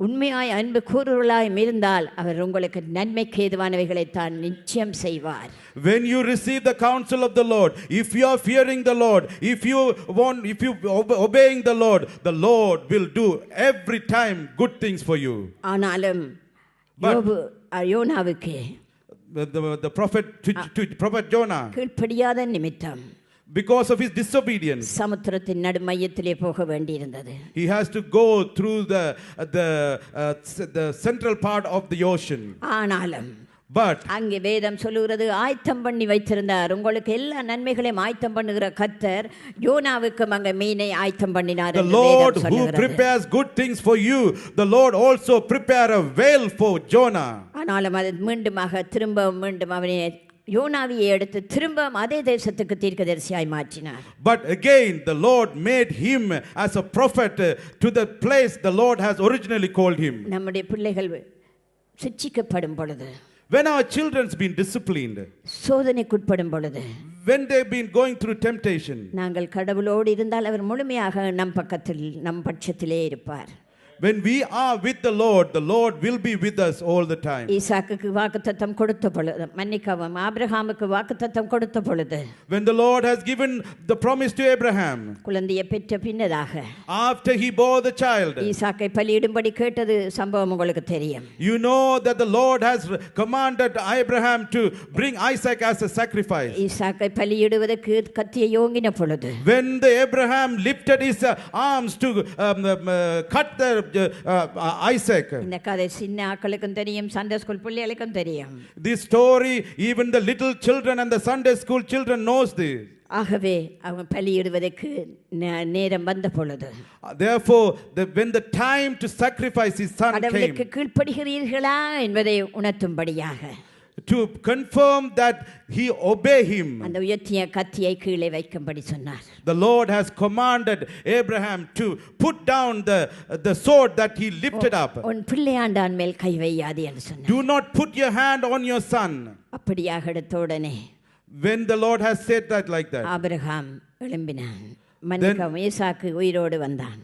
உண்மையாய் அன்பு கூறுவர்களாயும் இருந்தால் அவர் உங்களுக்கு நன்மைக்கு ஏதுவானவைகளை தான் நிச்சயம் செய்வார். When you receive the counsel of the Lord, if you are fearing the Lord, if you obeying the Lord will do every time good things for you. ஆனாலும் யோனாவுக்கு the prophet Jonah, கீழ்ப்படியாத நிமித்தம், because of his disobedience, சமுத்திரத்தின் நடுமையத்திலே போக வேண்டியிருந்தது. he has to go through the central part of the ocean. ஆனாலும் But அங்கே வேதம் சொல்லுகிறது ஆயத்தம் பண்ணி வைத்திருந்தார். உங்களுக்கு எல்லா நன்மைகளையும் ஆயத்தம் பண்ணுகிற கர்த்தர் யோனாவுக்கும் அங்கே மீனை ஆயத்தம் பண்ணினார். The Lord who prepares good things for you, the Lord also prepare a whale for Jonah. ஆனாலும் அது மீண்டும் அவனை யோனாவியை எடுத்து திரும்ப அதே தேசத்துக்கு தீர்க்கதரிசியாய் மாற்றினார். But again the Lord made him as a prophet to the place the Lord has originally called him. நம்முடைய பிள்ளைகள் சிட்சிக்கப்படும் பொழுது, when our children's been disciplined, சோதனைக்குட்படும் பொழுது, when they've been going through temptation, நாங்கள் கடவுளோடு இருந்தால் அவர் முழுமையாக நம் பட்சத்திலே இருப்பார். when we are with the Lord will be with us all the time. ஈசாக்குக்கு வாக்குத்தத்தம் கொடுத்த பொழுது, மன்னிக்கவும், ஆபிரகாமுக்கு வாக்குத்தத்தம் கொடுத்த பொழுது, when the Lord has given the promise to Abraham, குழந்தையை பெற்ற பின்னதாக, after he bore the child, ஈசாக்கை பலியிடும்படி கேட்டது சம்பவம் உங்களுக்கு தெரியும். you know that the Lord has commanded Abraham to bring Isaac as a sacrifice. ஈசாக்கை பலியிடுவதற்கு கத்தியை ஓங்கின பொழுது, when Abraham lifted his arms to cut the Isaac. இந்த கதை சின்ன ஆட்களுக்கும் தெரியும், சண்டே ஸ்கூல் பிள்ளைகளுக்கும் தெரியும். This story even the little children and the Sunday school children knows this. ஆகவே அவன் பலியிடுவதற்கு நேரம் வந்த பொழுது, therefore when the time to sacrifice his son came, கடவுளுக்கு கீழ்ப்படுகிறீர்களா என்பதை உணர்த்தும்படியாக, to confirm that he obey him, அந்த உயர்த்திய கத்தியை கீழே வைக்கும்படி சொன்னார். the Lord has commanded Abraham to put down the sword that he lifted up. உன் பிள்ளையாண்டான் மேல் கை வையாதே என்று சொன்னார். do not put your hand on your son. அப்படியாக எடுத்த உடனே, when the Lord has said that like that, Abraham எழும்பினான், மன்னிக்கவும், ஈசாக்கு உயிரோடு வந்தான்.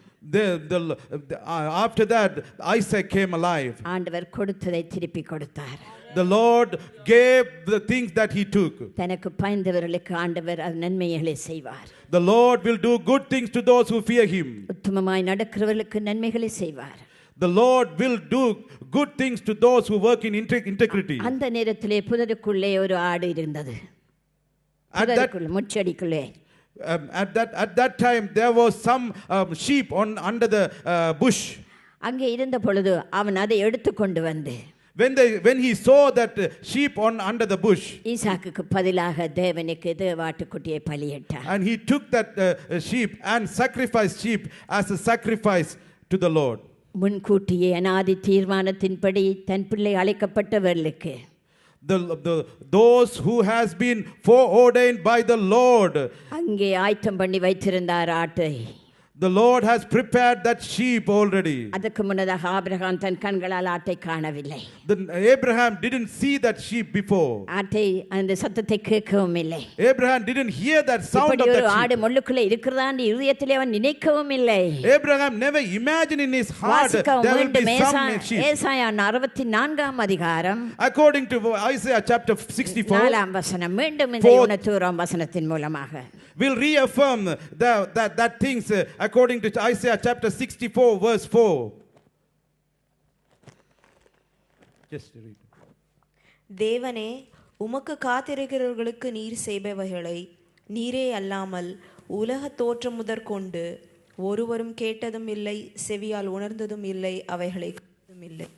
after that Isaac came alive. ஆண்டவர் கொடுத்ததை திருப்பி கொடுத்தார். The Lord gave the things that he took. தனக்கு பயந்தவர்களுக்கு ஆண்டவர் நன்மைகளை செய்வார். The Lord will do good things to those who fear him. உத்தமமாய் நடக்கிறவர்களுக்கு நன்மைகளை செய்வார். The Lord will do good things to those who work in integrity. அந்த நேரத்திலே புதருக்குள்ளே ஒரு ஆடு இருந்தது. புதருக்குள்ளே முச்செடிக்குள்ளே. At that time there was some sheep under the bush. அங்கே இருந்த பொழுது அவன் அதை எடுத்துக்கொண்டு வந்து When he saw that sheep under the bush, ஈசாக்குக்கு பதிலாக தேவனுக்கு தேவாட்டுக்குட்டியை பலியிட்டார். and he took that sheep and sacrificed sheep as a sacrifice to the Lord. முன்கூட்டியே அநாதி தீர்மானத்தின்படி தன் பிள்ளை அழைக்கப்பட்டவர்களுக்கு Those who has been foreordained by the Lord, அங்கே ஆயத்தம் பண்ணி வைத்திருந்தார் ஆட்டை. the Lord has prepared that sheep already. அதற்கு முன்னதாக ஆபிரகாம் தன் கண்களால் ஆட்டை காணவில்லை. Abraham didn't see that sheep before. ஆட்டை அந்த சத்தத்தை கேட்கவும் இல்லை. Abraham didn't hear that sound of that ஒரு sheep. ஆடு முள்ளுக்குள்ளே இருக்கிறதான்னு இதயத்திலே அவன் நினைக்கவும் இல்லை. Abraham never imagined in his heart there will be some sheep. ஏசாயா 64ஆம் அதிகாரம், According to Isaiah chapter 64, 4ஆம் வசனம் மீண்டும் இந்த யுனத்தூராம் வசனத்தின் மூலமாக will reaffirm that things according to Isaiah chapter 64 verse 4. Just read. தேவனே, உமக்கு காத்திருக்கிறவர்களுக்கு நீர் செய்பவைகளை நீரே அல்லாமல் உலக தோற்றம் முதற்கொண்டு ஒருவரும் கேட்டதும் இல்லை, செவியால் உணர்ந்ததும் இல்லை, அவைகளை கண்டதும் இல்லை.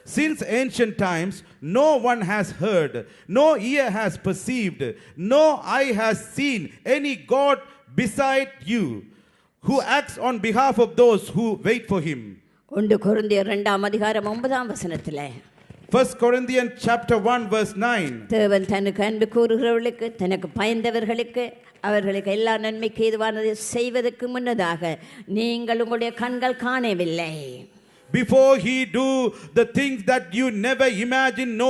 Since ancient times, no one has heard, no ear has perceived, no eye has seen any God beside you, who acts on behalf of those who wait for him. 1 கொரிந்தியர் 2ஆம் அதிகாரம் 9ஆம் வசனத்திலே 1 Corinthians chapter 1 verse 9. தேவன் தனக்கு அன்பு கூறுகிறவர்களுக்கு, தனக்கு பயந்தவர்களுக்கு, அவர்களுக்கு எல்லா நன்மைக்கு ஏதுவானதை செய்வதற்கு முன்னதாக நீங்கள் உங்களுடைய கண்கள் காணவில்லை. Before he do the things that you never imagine, no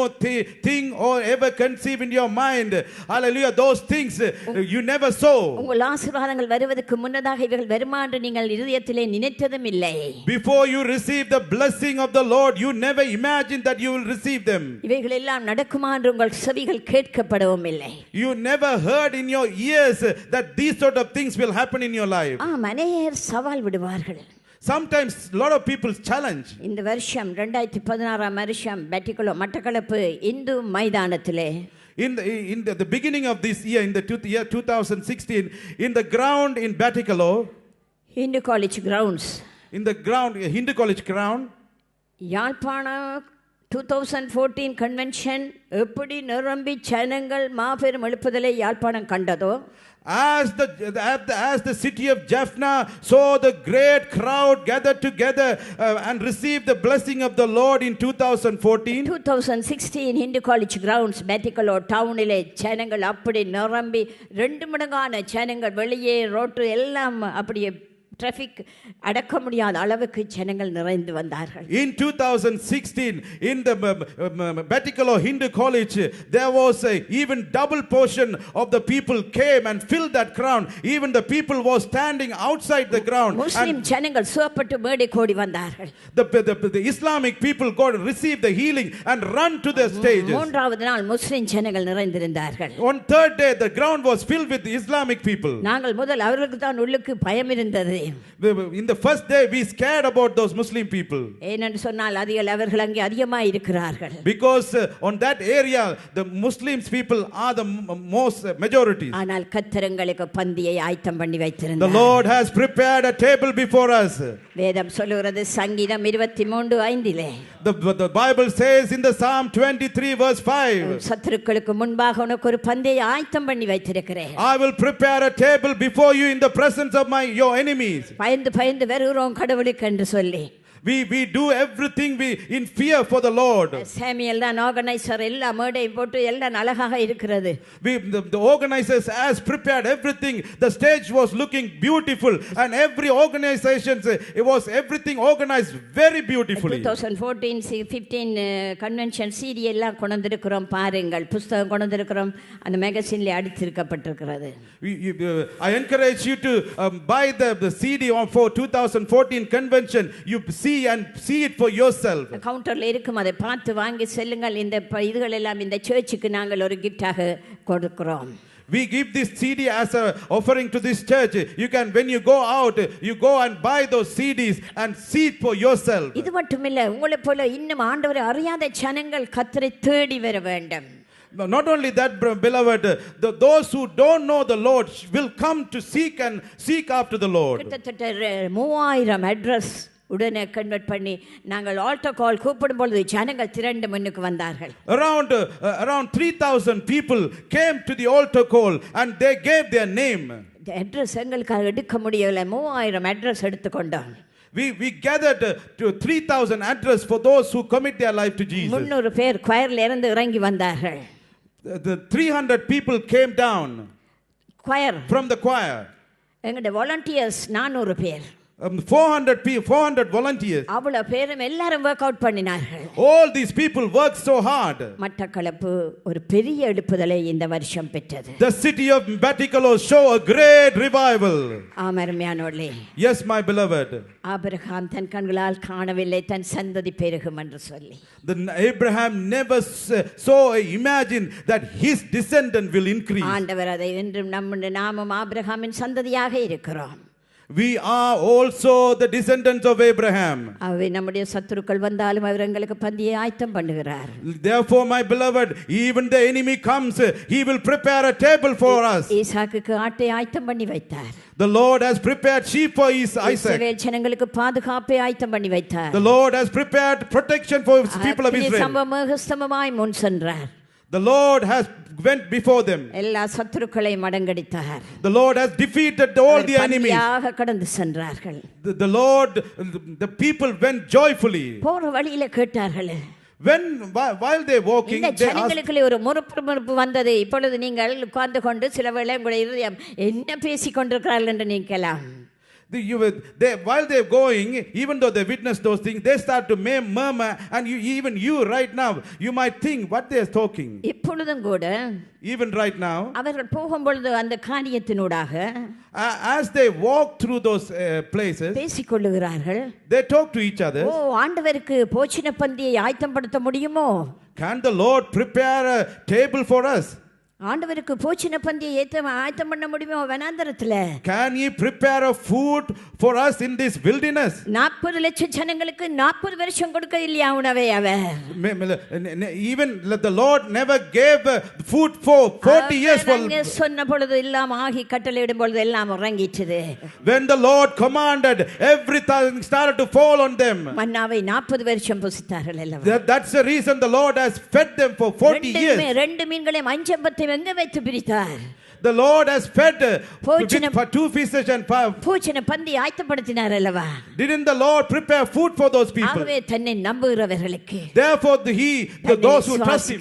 thing or ever conceive in your mind. Hallelujah. Those things you never saw. உங்கள் ஆசீர்வாதங்கள் வருவதற்கு முன்னதாக இவைகள் வருமா என்று நீங்கள் இதயத்திலே நினைத்ததும் இல்லை. Before you receive the blessing of the Lord, you never imagined that you will receive them. இவைகள் எல்லாம் நடக்குமா என்று உங்கள் செவிகள் கேட்கப்படவும் இல்லை. You never heard in your ears that these sort of things will happen in your life. அநேகர் சவால் விடுவார்கள். Sometimes a lot of people challenge. இந்த வருஷம் 2016ஆம் வருஷம் மட்டக்களப்பு இந்து மைதானத்திலே In the beginning of this year, in the year 2016, in the ground in Batikalo, Hindu College grounds, in the ground, Hindu College ground, Jaffna 2014 convention எப்படி நிரம்பி ஜனங்கள் மாபெரும் எழுப்புதலை Yazhpanam கண்டதோ, as the city of Jaffna saw the great crowd gathered together and received the blessing of the Lord in 2016 Hindu College grounds Batikalo டவுனிலே ஜனங்கள் அப்படி நிரம்பி 2 மடங்கான ஜனங்கள் வெளியே ரோட்டு எல்லாம் அப்படியே traffic அடக்க முடியாத அளவுக்கு ஜனங்கள் நிறைந்து வந்தார்கள். In 2016 in the Batikalo Hindu College there was a even double portion of the people came and filled that ground. Even the people was standing outside the ground. முஸ்லிம் ஜனங்கள் சுவப்பட்டு மேடை கோடி வந்தார்கள். The Islamic people got receive the healing and run to the stages. மூன்றாவது நாள் முஸ்லிம் ஜனங்கள் நிறைந்திருந்தார்கள். On third day the ground was filled with Islamic people. நாங்கள் முதல் அவர்களுக்கு தான் உள்ளுக்கு பயம் இருந்தது. In the first day we scared about those Muslim people. ஏனென்று சொன்னால் அவர்கள் அங்கே அதிகமாக இருக்கிறார்கள். Because on that area the Muslims people are the most majority. ஆனால் கர்த்தர் எங்களுக்கு பந்தியை ஆயத்தம் பண்ணி வைத்திருந்தார். The Lord has prepared a table before us. வேதம் சொல்லுகிறது சங்கீதம் 23:5 The Bible says in the Psalm 23 verse 5. சத்துருக்களுக்கு முன்பாக உனக்கு ஒரு பந்தியை ஆயத்தம் பண்ணி வைத்திருக்கிறேன். I will prepare a table before you in the presence of your enemies. பயந்து வருகிறோம் கடவுளுக்கு என்று சொல்லி We do everything in fear for the Lord. Samuel தான் ஆர்கனைசர், எல்லா மேடையும் போட்டு எல்லாம் அழகாக இருக்கிறது. The organizers has prepared everything. The stage was looking beautiful and every organization it was everything organized very beautifully. 2014-15 convention CD எல்லாம் கொண்டு வந்திருக்கிறோம் பாருங்கள். புத்தகம் கொண்டு வந்திருக்கிறோம், அந்த மேகசின்ல அடிச்சிருக்கப்பட்டிருக்கிறது. I encourage you to buy the CD for 2014 convention. You see see it for yourself. கவுண்டர்ல இருக்கும், அதை பார்த்து வாங்கி செல்லுங்கள். இந்த இதுகள் எல்லாம் இந்த சர்ச்சுக்கு நாங்கள் ஒரு கிஃப்டாக கொடுக்கிறோம். We give this CD as a offering to this church. You can, when you go out, you go and buy those CDs and see it for yourself. இது மட்டுமில்லை, உங்களை போல இன்னும் ஆண்டவரை அறியாத ஜனங்கள் கர்த்தரை தேடி வர வேண்டும். Not only that, beloved, those who don't know the Lord will come to seek after the Lord. கிட்டத்தட்ட 3000 அட்ரஸ் உடனே கன்வெர்ட் பண்ணி நாங்கள் ஆல்டர் கால் கூப்பிடும் பொழுது ஜனங்கள் திரண்டு முன்னுக்கு வந்தார்கள். Around 3000 people came to the altar call and they gave their name. Address எங்களுக்கு எடுக்க முடியவில்லை, 3000 அட்ரஸ் எடுத்துக்கொண்டோம். We gathered to 3000 address for those who commit their life to Jesus. 300 பேர் choirல இருந்து இறங்கி வந்தார்கள். The 300 people came down from the choir. எங்களுடைய volunteers 400 பேர். 400 volunteers. அவ்வளவு பேரும் எல்லாரும் work out பண்ணினார்கள். All these people worked so hard. Batticaloa ஒரு பெரிய எழுப்புதலை இந்த வருஷம் பெற்றது. The city of Batikalo show a great revival. ஆமென்மையானோர்களே. Yes, my beloved. ஆபிரகாம் தன் கண்களால் காணவில்லை, தன் சந்ததி பெருகும் என்று சொல்லி. Abraham never saw or imagined that his descendant will increase. ஆண்டவர் அதை என்றும் நம்முடைய நாமும் ஆபிரகாமின் சந்ததியாக இருக்கிறோம். We are also the descendants of Abraham. அவை நம்முடைய சத்துருக்கள் வந்தாலும் அவர் எங்களுக்கு பந்தியை ஆயத்தம் பண்ணுகிறார். Therefore, my beloved, even the enemy comes, he will prepare a table for us. ஈசாக்குக்கு ஆட்டை ஆயத்தம் பண்ணி வைத்தார். The Lord has prepared sheep for Isaac. இஸ்ரவேல் ஜனங்களுக்கு பாதுகாப்பை ஆயத்தம் பண்ணி வைத்தார். The Lord has prepared protection for the people of Israel. சம்பமேகஸ்தமமாய் முன் சென்றார். The Lord has went before them. எல்லா சத்துருக்களை மடங்கடித்தார். The Lord has defeated all the enemies. பந்தியாக கடந்து சென்றார்கள். The Lord, the people went joyfully. போற வழியில கேட்டார்கள். While they walking, இந்த ஜனங்களுக்கு ஒரு முறுமுறுப்பு வந்தது. இப்பொழுது நீங்கள் உட்கார்ந்து கொண்டு சில வேளை உங்களுடைய இதயம் என்ன பேசிக் கொண்டிருக்கிறார்கள் என்று நினைக்கலாம். While they're going, even though they witness those things, they start to murmur, and even you right now, you might think what they're talking. இப்பொழுதும் கூட, even right now, அவர்கள் போகும்பொழுது அந்த காரியத்தினூடாக as they walk through those places, பேசிக்கொள்ளுகிறார்கள். they talk to each other. ஓ, ஆண்டவருக்கு போஜன பந்தியை ஆயத்தப்படுத்த முடியுமோ? Can the Lord prepare a table for us? ஆண்டவருக்கு போஜன பந்தியை ஆயத்தம் பண்ண முடியுமோ வனாந்தரத்துல? Can he prepare a food for us in this wilderness? 40 லட்சம் ஜனங்களுக்கு 40 வருஷம் கொடுக்க இல்லையா உணவை அவர்? Even the Lord never gave food for 40 years for. சொன்ன பொழுது எல்லாம் ஆகி கட்டளையிடும் பொழுது எல்லாம் உறங்கிட்டது. When the Lord commanded, everything started to fall on them. மன்னாவை 40 வருஷம் புசித்தார்கள் அல்லவா? That's the reason the Lord has fed them for 40 years. ரெண்டு மீன்களையும் 5 அப்பத்தை எங்க வைத்து பிரித்தார்? The Lord has fed for 2 fishes and 5. போஜன பந்தி ஆயத்தப்படுத்தினார் அல்லவா? Didn't the Lord prepare food for those people? ஆகவே தன்னை நம்புகிறவர்களுக்கு, therefore those who trust him,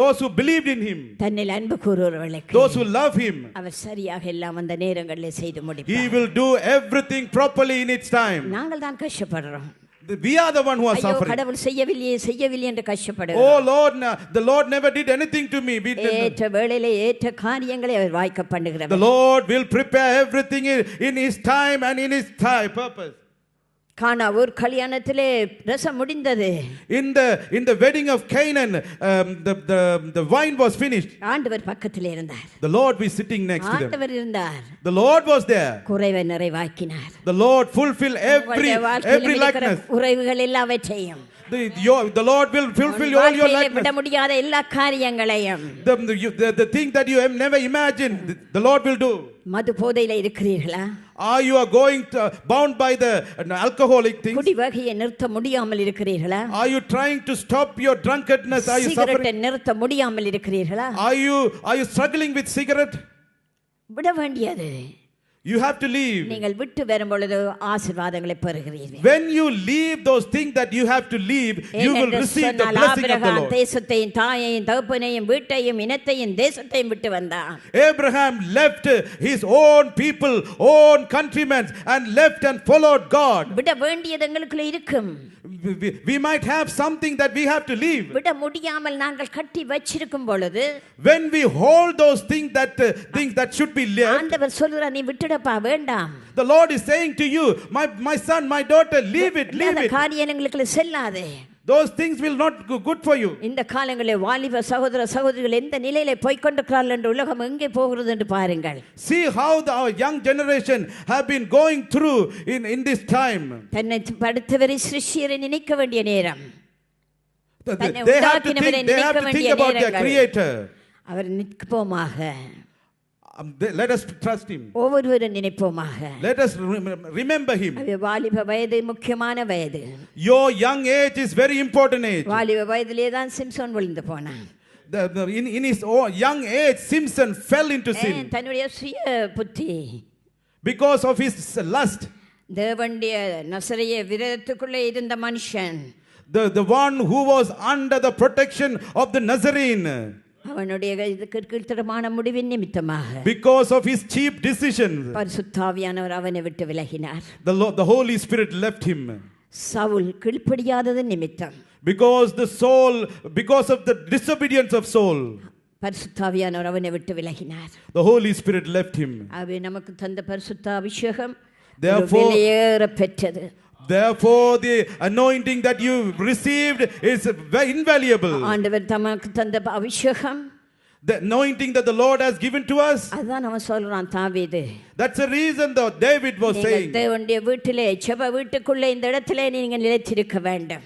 those who believed in him, தன்னில் அன்பு கூறுகிறவர்களுக்கு, those who love him, அவர் சரியாக எல்லாம் அந்த நேரங்களில் செய்து முடிப்பார். he will do everything properly in its time. நாங்கள் தான் கஷ்டப்படுறோம். We are the one who are suffering. கடவுள் செய்யவில்லை என்று கஷ்டப்படுகிறோம். Oh Lord, the Lord never did anything to me. ஏற்ற வேளையிலே ஏற்ற காரியங்களை அவர் வாய்க்க பண்ணுகிறார். The Lord will prepare everything in his time and in his purpose. கானா ஊர் கல்யாணத்திலே ரசம் முடிந்தது. In the wedding of Canaan, the wine was finished. ஆண்டவர் பக்கத்திலே இருந்தார். The Lord was sitting next to them. ஆண்டவர் இருந்தார். The Lord was there. குறைவை நிறைவாக்கினார். The Lord fulfill every likeness. குறைவுகள் எல்லாவற்றையும் The Lord will fulfill all your likeness. விட முடியாத எல்லா காரியங்களையும், the thing that you have never imagined, the Lord will do. மது போதையில இருக்கிறீர்களா? Are you going bound by the alcoholic things? குடி வகையை நிறுத்த முடியாமல் இருக்கிறீர்களா? Are you trying to stop your drunkenness? Are you suffering? சிகரெட்டை நிறுத்த முடியாமல் இருக்கிறீர்களா? Are you struggling with cigarette? விட வேண்டியது. You have to leave. நீங்கள் விட்டு வரும் பொழுது ஆசீர்வாதங்களை பெறுகிறீர்கள். When you leave those things that you have to leave, you will receive the blessing of the Lord. தேசத்தையும் தாயையும் தகப்பனையும் வீட்டையும் இனத்தையும் தேசத்தையும் விட்டு வந்தான். Abraham left his own people, own countrymen, and left and followed God. விட வேண்டியது எங்களுக்குள்ள இருக்கும். We might have something that we have to leave. விட முடியாமல் நாங்கள் கட்டி வச்சிருக்கும் பொழுது, when we hold those things that should be left, ஆண்டவர் சொல்றார், நீ விட்டுட விட்டுடப்பா வேண்டாம். The Lord is saying to you, my son, my daughter, leave it, leave இந்த it. காரியங்களுக்கு செல்லாதே. Those things will not go good for you. இந்த காலங்களில் வாலிப சகோதர சகோதரிகள் எந்த நிலையில போய்க்கொண்டிருக்கிறார்கள் என்று உலகம் எங்கே போகிறது என்று பாருங்கள். See how our young generation have been going through in this time. தன்னை படைத்தவரை சிருஷ்டியரை நினைக்க வேண்டிய நேரம். They have to think about their creator. Our நிற்போமாக. Let us trust him. ஒவ்வொருவரும் நினைப்போமாக. Let us remember him. வாலிப வயது முக்கியமான வயது. Your young age is very important age. வாலிப வயதிலே தான் சிம்சோன் விழுந்து போனான். In his young age, Samson fell into sin தன்னுடைய சுய புத்தி, because of his lust. தேவனுடைய நசரேய விரதத்துக்குள்ளே இருந்த மனுஷன், the one who was under the protection of the Nazarene, அவனுடைய கீழ்த்தரமான முடிவின் நிமித்தமாக, because of his cheap decisions, பரிசுத்தாவியானவர் அவனை விட்டு விலகினார். The Holy Spirit left him. Saul கீழ்ப்படியாதது நிமித்தம், because of the disobedience of Saul, பரிசுத்தாவியானவர் அவனை விட்டு விலகினார். the Holy Spirit left him. அவை நமக்கு தந்த பரிசுத்த அபிஷேகம் Therefore, விலையேற பெற்றது. Therefore, the anointing that you received is very invaluable. ஆண்டவர் தமக்கு தந்த அபிஷேகம், the anointing that the Lord has given to us, அதான் அவன் சொல்றான் தாவீது. that's the reason that David was saying, தேவனுடைய வீட்டிலே ஜெப வீட்டுக்குள்ளே இந்த இடத்திலே நீங்கள் நிலைத்திருக்க வேண்டும்.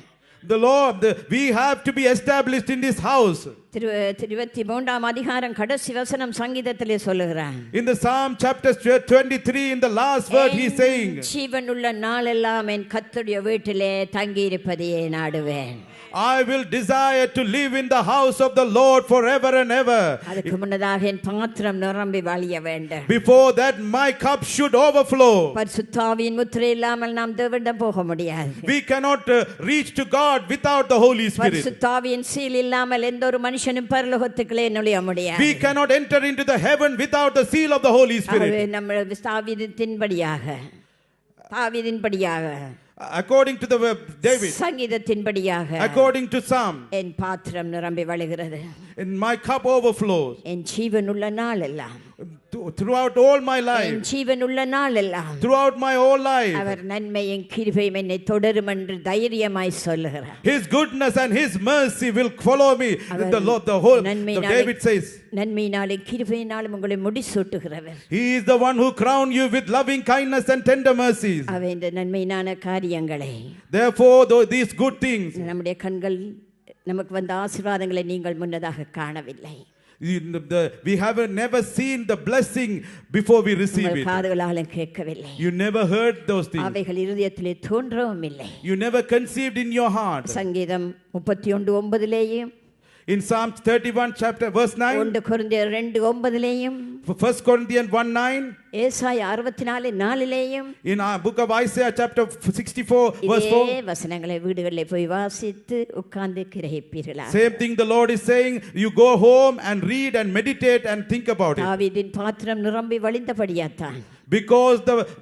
the Lord, we have to be established in this house. 23ஆம் அதிகாரம் கடைசி வசனம் சங்கீதத்திலே சொல்லுகிறான். In the Psalm chapter 23, in the last word, he is saying, ஜீவனுள்ள நாளெல்லாம் என் கர்த்தருடைய வீட்டிலே தங்கி இருப்பதையே நாடுவேன். I will desire to live in the house of the Lord forever and ever. அதுக்கு முன்னதாக என் பாத்திரம் நிரம்பி வழிய வேண்டும். Before that, my cup should overflow. பரிசுத்தாவியின் முத்திரை இல்லாமல் நாம் தேவனிடம் போக முடியாது. We cannot reach to God without the Holy Spirit. பரிசுத்தாவியின் சீல் இல்லாமல் எந்த ஒரு மனுஷனும் பரலோகத்துக்குள்ளே நுழைய முடியாது. We cannot enter into the heaven without the seal of the Holy Spirit. நம்ம தாவீதின்படியாக according to the David, சங்கீதத்தின்படியாக, according to Psalm, என் பாத்திரம் நிரம்பி வழிகிறது, and my cup overflows. என் ஜீவனுள்ள நாளெல்லாம், throughout all my life, என் ஜீவனுள்ள நாளெல்லாம், throughout my whole life, அவர் நன்மையும் கிருபையும் என்னை தொடரும் என்று தைரியமாய் சொல்லுகிறார். His goodness and His mercy will follow me. David says, நன்மையினாலும் கிருபையினாலும் உங்களை முடிசூட்டுகிறவர். He is the one who crowned you with loving kindness and tender mercies. அவர் இந்த நன்மையான காரியங்களை, therefore these good things, நம்முடைய கண்கள் நமக்கு வந்த ஆசீர்வாதங்களை நீங்கள் முன்னதாக காணவில்லை. We have never seen the blessing before we receive it. காதுகளாலும் கேட்கவில்லை. You never heard those things. அவைகள் இருதயத்திலே தோன்றவும் இல்லை. You never conceived in your heart. சங்கீதம் 31:9 in Psalm 31 chapter verse 9, 1 கொரிந்தியர் 2:9 1 Corinthians 1:9, ஏசாயா 64:4 in our book of Isaiah chapter 64 verse 4, இதே வசனங்களை வீடுகளிலே போய் வாசித்து உட்கார்ந்து கிரகிப்பீர்களா? same thing the Lord is saying, you go home and read and meditate and think about it. தாவீதின் பாத்திரம் நிரம்பி வழிந்தபடியாத்தான், because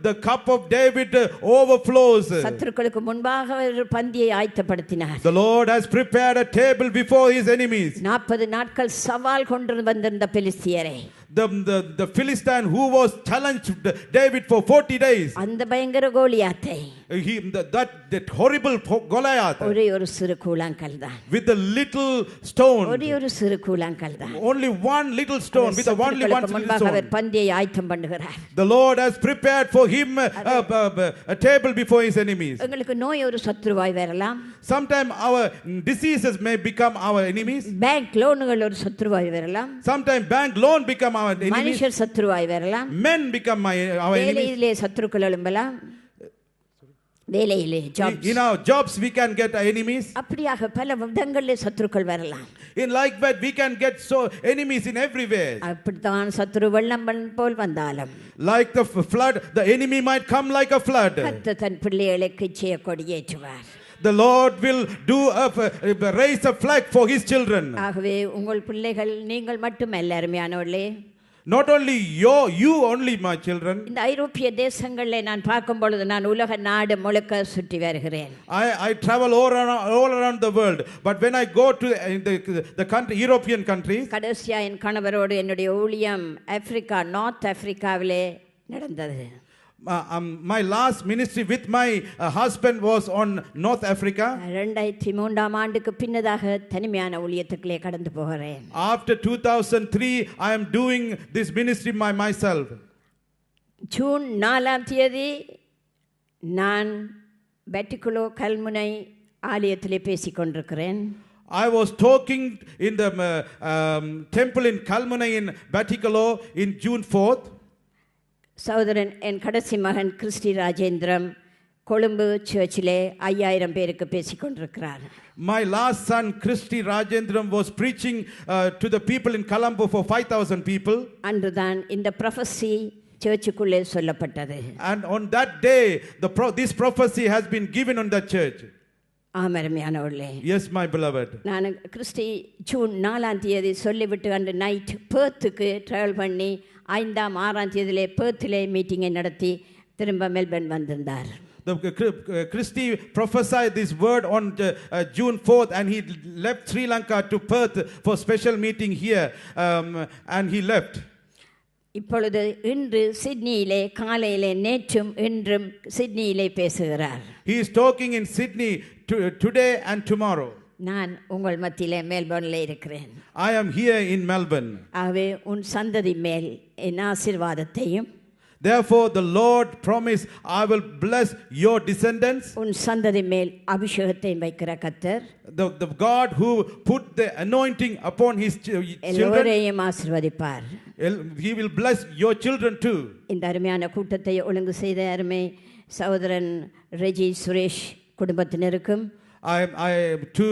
the cup of David overflows. சத்துருக்களுக்கு முன்பாக ஒரு பந்தியை ஆயத்தப்படுத்தினார். The Lord has prepared a table before his enemies. 40 நாட்கள் சவால் கொண்டு வந்திருந்த பெலிஸ்தியரை, the Philistine who was challenged David for 40 days, அந்த பயங்கர கோலியாத்தை, that horrible Goliath, ஒரே ஒரு சிறு கூழாங்கல் தான், with a little stone, ஒரே ஒரு சிறு கூழாங்கல் தான், only one little stone, with only one little stone, அவர் பந்தியை ஆயத்தம் பண்ணுகிறார். the Lord has prepared for him a table before his enemies. உங்களுக்கு நோய் ஒரு சத்துருவாய் வரலாம். Sometimes our diseases may become our enemies. Bank லோன்கள் ஒரு சத்துருவாய் வரலாம். Sometimes bank loan become our enemies. மனுஷர் சத்துருவாய் வரலாம். Men become our enemies. வேலையிலே சத்துருக்கள் எழும்பலாம். வேலையிலே jobs, in our jobs we can get enemies. அப்படியாக பல விதங்களிலே சத்துருக்கள் வரலாம். In like that we can get so enemies in everywhere. அப்படித்தான் சத்துரு வெள்ளம் போல் வந்தாலும், like the flood, the enemy might come like a flood. கர்த்தர் தன் பிள்ளைகளுக்கு ஜெய கொடியேற்றுவார். The Lord will do raise a flag for his children. ஆகவே உங்கள் பிள்ளைகள் நீங்கள் மட்டுமல்ல அருமையானவர்களே, not only you only my children. இந்த ஐரோப்பிய தேசங்களிலே நான் பார்க்கும் பொழுது, நான் உலக நாடு முழுக்க சுற்றி வருகிறேன். I travel all around the world, but when I go to the country, European countries, கடைசியா என் கணவரோடு என்னுடைய ஊழியம் ஆப்பிரிக்கா, நார்த் ஆப்பிரிக்காவிலே நடந்தது. My last ministry with my husband was on North Africa. 2003 ஆண்டுக்கு பின்னதாக தனிமையான ஊழியத்துக்குள்ளே கடந்து போகிறேன். After 2003, I am doing this ministry by myself. June 4ஆம் தேதி நான் பெட்டிகுலோ கல்முனை ஆலயத்திலே பேசிக் கொண்டிருக்கிறேன். I was talking in the temple in Kalmunai in Batticalo in June 4th. சகோதரன் என் கடைசி மகன் கிறிஸ்டி ராஜேந்திரம் கொழும்பு சர்ச்சிலே 5000 பேருக்கு பேசிக் கொண்டிருக்கிறார். My last son Christy Rajendram was preaching to the people in Colombo for 5000 people. அன்றுதான் இந்த ப்ரொஃபஸி சர்ச்சுக்குள்ளே சொல்லப்பட்டது. And on that day this prophecy has been given on the church. ஆமரமையானவர்களே. Yes, my beloved. நான் Christie June 4ஆம் தேதி சொல்லிவிட்டு அன்று night பெர்த்துக்கு travel பண்ணி 5ஆம் 6ஆம் தேதியிலே பெர்த்திலே மீட்டிங்கை நடத்தி திரும்ப மெல்பர்ன் வந்திருந்தார். Christy prophesied this word on June 4th and he left Sri Lanka to Perth for special meeting here and he left. இப்பொழுது இன்று சிட்னியிலே காலையிலே நேற்றும் இன்றும் சிட்னியிலே பேசுகிறார். He is talking in Sydney today and tomorrow. நான் உங்கள் மத்தியிலே மெல்பர்னிலே இருக்கிறேன். I am here in Melbourne. ஆகவே உன் சந்ததி மேல் என் ஆசீர்வாதத்தையும் Therefore the Lord promised, I will bless your descendants. உன் சந்ததி மேல் அபிஷேகத்தையும் வைக்கிற கர்த்தர் The God who put the anointing upon his children, எல்லோரையும் ஆசீர்வதிப்பார். he will bless your children too. இந்த அருமையான கூட்டத்தை ஒழுங்கு செய்த அருமை சகோதரன் ரெஜி சுரேஷ் குடும்பத்தினருக்கும் to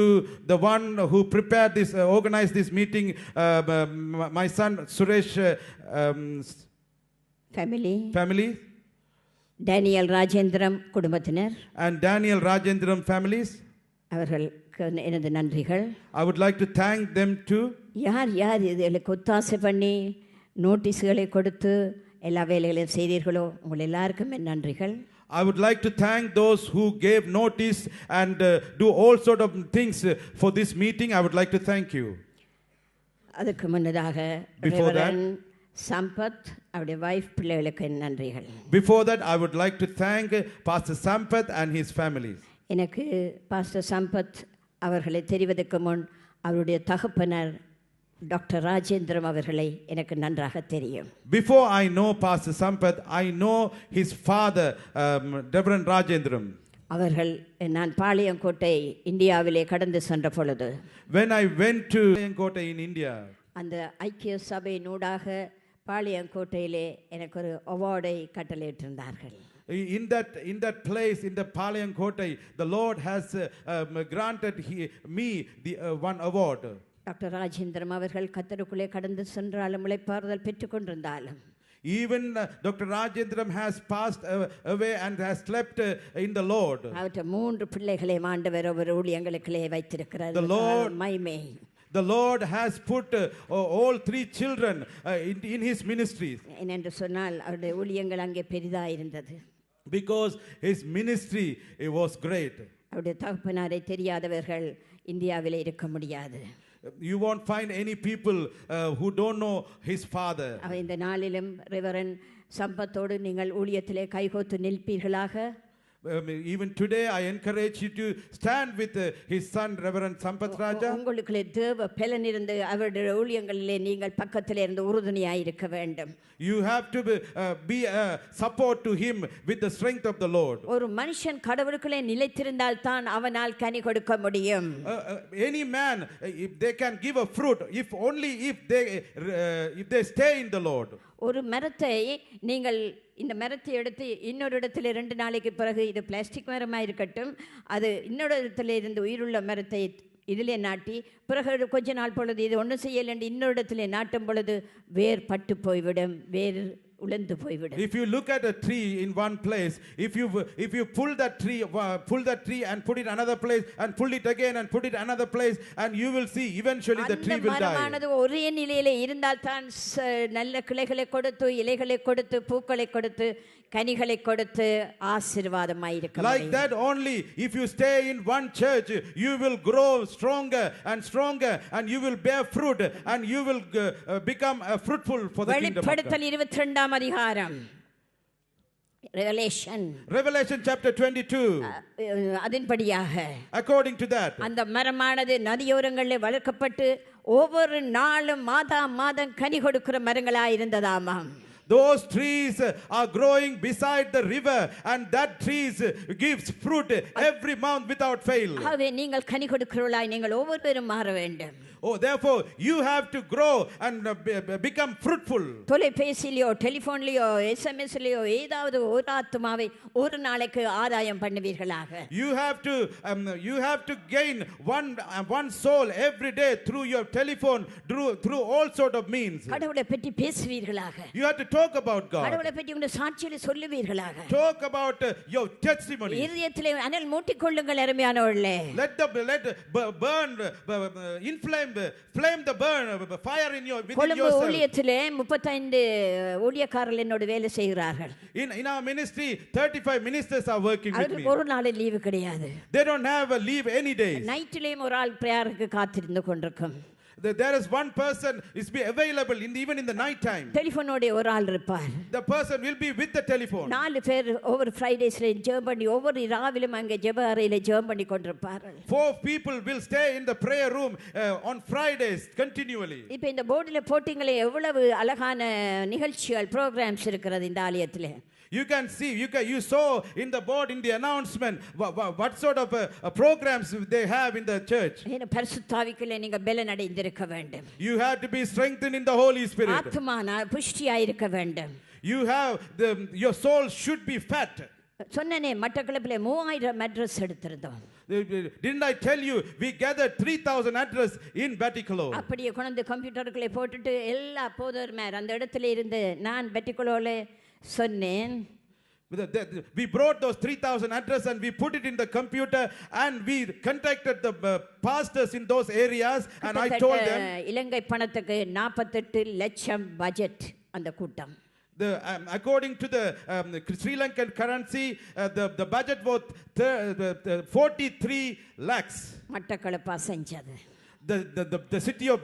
the one who prepared this, organized this meeting, my son Suresh family, Daniel Rajendram குடும்பத்தினர் and Daniel Rajendram families, அவர்களுக்கு எனது நன்றிகள். I would like to thank them too. யார் இதுகளுக்கு ஒத்தாசை பண்ணி நோட்டீஸ்களை கொடுத்து எல்லா வேலைகளையும் செய்தீர்களோ உங்கள் எல்லாருக்கும் என் நன்றிகள். I would like to thank those who gave notice and do all sort of things for this meeting. I would like to thank you. அதுக்கு முன்னதாக ரெவரண்ட் சம்பத் அவருடைய வைஃப் பிள்ளைகளுக்கு என் நன்றிகள். Before that I would like to thank Pastor Sampath and his family. எனக்கு pastor Sampath அவர்களை தெரிவதற்கு முன் அவருடைய தகப்பனர் doctor Rajendram அவர்களை எனக்கு நன்றாக தெரியும். Before I know Pastor Sampath, I know his father, Reverend Rajendram. அவர்கள் நான் பாளையங்கோட்டை இந்தியாவிலே கடந்து சென்ற பொழுது when I went to Palayamkottai in India, அந்த ஐக்கிய சபையினூடாக பாளையங்கோட்டையிலே எனக்கு ஒரு அவார்டை கட்டளையிட்டிருந்தார்கள். in that place, in the Palayamkottai, the Lord has granted me the one award. Doctor Rajendram அவர்கள் கர்த்தருக்குள்ளே கடந்து சென்றாலும் இளைப்பாறுதல் பெற்றுக்கொண்டிருந்தாலும் even Dr. Rajendram has passed away and has slept in the Lord. அவற்றை 3 பிள்ளைகளை ஆண்டவர் ஒரு ஊழியங்களுக்குள்ளே வைத்திருக்கிறார். மைமே The Lord has put all 3 children in his ministries. என்று சொன்னால் அவருடைய ஊழியங்கள் அங்கே பெரிதாக இருந்தது. Because his ministry was great. அவருடைய தகப்பனாரை தெரியாதவர்கள் இந்தியாவிலே இருக்க முடியாது. You won't find any people who don't know his father. இந்த நாளிலும் ரெவரண்ட் சம்பத்தோடு நீங்கள் ஊழியத்திலே கைகோத்து நிற்பீர்களாக. Even today I encourage you to stand with his son Reverend Sampath Raja. உங்களுக்குள்ளே தேவ பலன் இருந்து அவருடைய ஊழியங்களிலே நீங்கள் பக்கத்திலே இருந்து உறுதுணையாய் இருக்க வேண்டும். You have to be a support to him with the strength of the Lord. ஒரு மனுஷன் கடவுளுக்குள்ளே நிலைத்திருந்தால் தான் அவனால் கனி கொடுக்க முடியும். Any man, if they can give a fruit if they stay in the Lord. ஒரு மரத்தை நீங்கள் இந்த மரத்தை எடுத்து இன்னொரு இடத்துல 2 நாளைக்கு பிறகு இது பிளாஸ்டிக் மரமாக இருக்கட்டும், அது இன்னொரு இடத்துல இருந்து உயிருள்ள மரத்தை இதிலே நாட்டி பிறகு கொஞ்ச நாள் பொழுது இது ஒன்றும் செய்யலைன்னு இன்னொரு இடத்துல நாட்டும் பொழுது வேர் பட்டு போய்விடும், வேர் உலர்ந்து போய்விடும். If you look at a tree in one place, if you pull that tree and put it another place and pull it again and put it another place, and you will see eventually the tree will die. மரமானது ஒரே நிலையிலே இருந்தால் தான் நல்ல கிளைகளை கொடுத்து இலைகளை கொடுத்து பூக்களை கொடுத்து கனிகளை கொடுத்து ஆசீர்வாதமாய் இருக்க முடியும். Like that only, if you stay in one church, you will grow stronger and stronger and you will bear fruit and you will become fruitful for the kingdom of God. வெளிப்படுத்தல் 22ஆம் அதிகாரம் Revelation chapter 22. அதன்படியாக According to that, அந்த மரமானது நதியோரங்களில் வளர்க்கப்பட்டு ஒவ்வொரு நாளும் மாதம் கனி கொடுக்கிற மரங்களாய் இருந்ததாமாம். those trees are growing beside the river, and that trees gives fruit every month without fail. ஆகவே நீங்கள் கனி கொடுக்கிறவர்களாய் நீங்கள் ஒவ்வொருவரும் மாற வேண்டும். Oh, therefore you have to grow and become fruitful. தொலைபேசியிலோ டெலிபோன்லயோ எஸ்எம்எஸ்லயோ ஏதாவது ஒரு ஆத்துமாவை ஒரு நாளைக்கு ஆதாயம் பண்ணுவீர்களாக. You have to gain one soul every day through your telephone, through all sort of means. கடவுளை பற்றி பேசுவீர்களாக. You have to talk about God. கடவுளை பற்றி உங்கள் சாட்சிகளை சொல்லுவீர்களாக. Talk about your testimony. இதயத்திலே அனல் மூட்டிக்கொள்ளுங்கள் அருமையானவர்களே. Let burn flame the burn fire in your within Colombo yourself. ஊழியத்திலே 35 ஊழியக்காரர்கள் என்னோட வேலை செய்கிறார்கள். In our ministry 35 ministers are working with me. ஒரு நாள் லீவு கிடையாது. They don't have a leave any days. நைட்லயும் ஒரு ஆள் பிரேயருக்கு காத்திருந்து கொண்டிருக்கும். There is one person is be available even in the night time. டெலிபோனோட ஒரு ஆள் இருப்பார். The person will be with the telephone. 4 பேர் ஒவ்வொரு ஃப்ரைடேஸ்ல ஜெபம் பண்ணி ஒவ்வொரு ராவிலும் அங்கே ஜெப அறையில ஜெபம் பண்ணி கொண்டிருப்பார்கள். 4 people will stay in the prayer room on Fridays continually. இப்போ இந்த போர்டுல போட்டிங்களே எவ்வளவு அழகான நிகழ்ச்சிகள் programs இருக்கிறது இந்த ஆலயத்திலே. You can see, you saw in the board in the announcement what sort of programs they have in the church. பரிசுத்தாவிக்குள்ளே நீங்க பலன் அடைந்திருக்க வேண்டும். You have to be strengthened in the Holy Spirit. ஆத்துமான புஷ்டியாய் இருக்க வேண்டும். You have your soul should be fat. சொன்னனே மட்டக்களப்பிலே 3000 address எடுத்திருந்தோம். Didn't I tell you we gathered 3000 address in Batikolo? அப்படியே கொண்டு கம்ப்யூட்டருக்குள்ளே போட்டுட்டு எல்லா போதர்மார் அந்த இடத்துல இருந்து நான் பெட்டிகோலோல சொன்னேன். We brought those 3000 address and we put it in the computer and we contacted the pastors in those areas and I told them இலங்கை பணத்துக்கு 48 லட்சம் பட்ஜெட் அந்த கூட்டம். According to the Sri Lankan currency, the budget was 43 lakhs. மட்டக்களப்பா செஞ்சது. The city of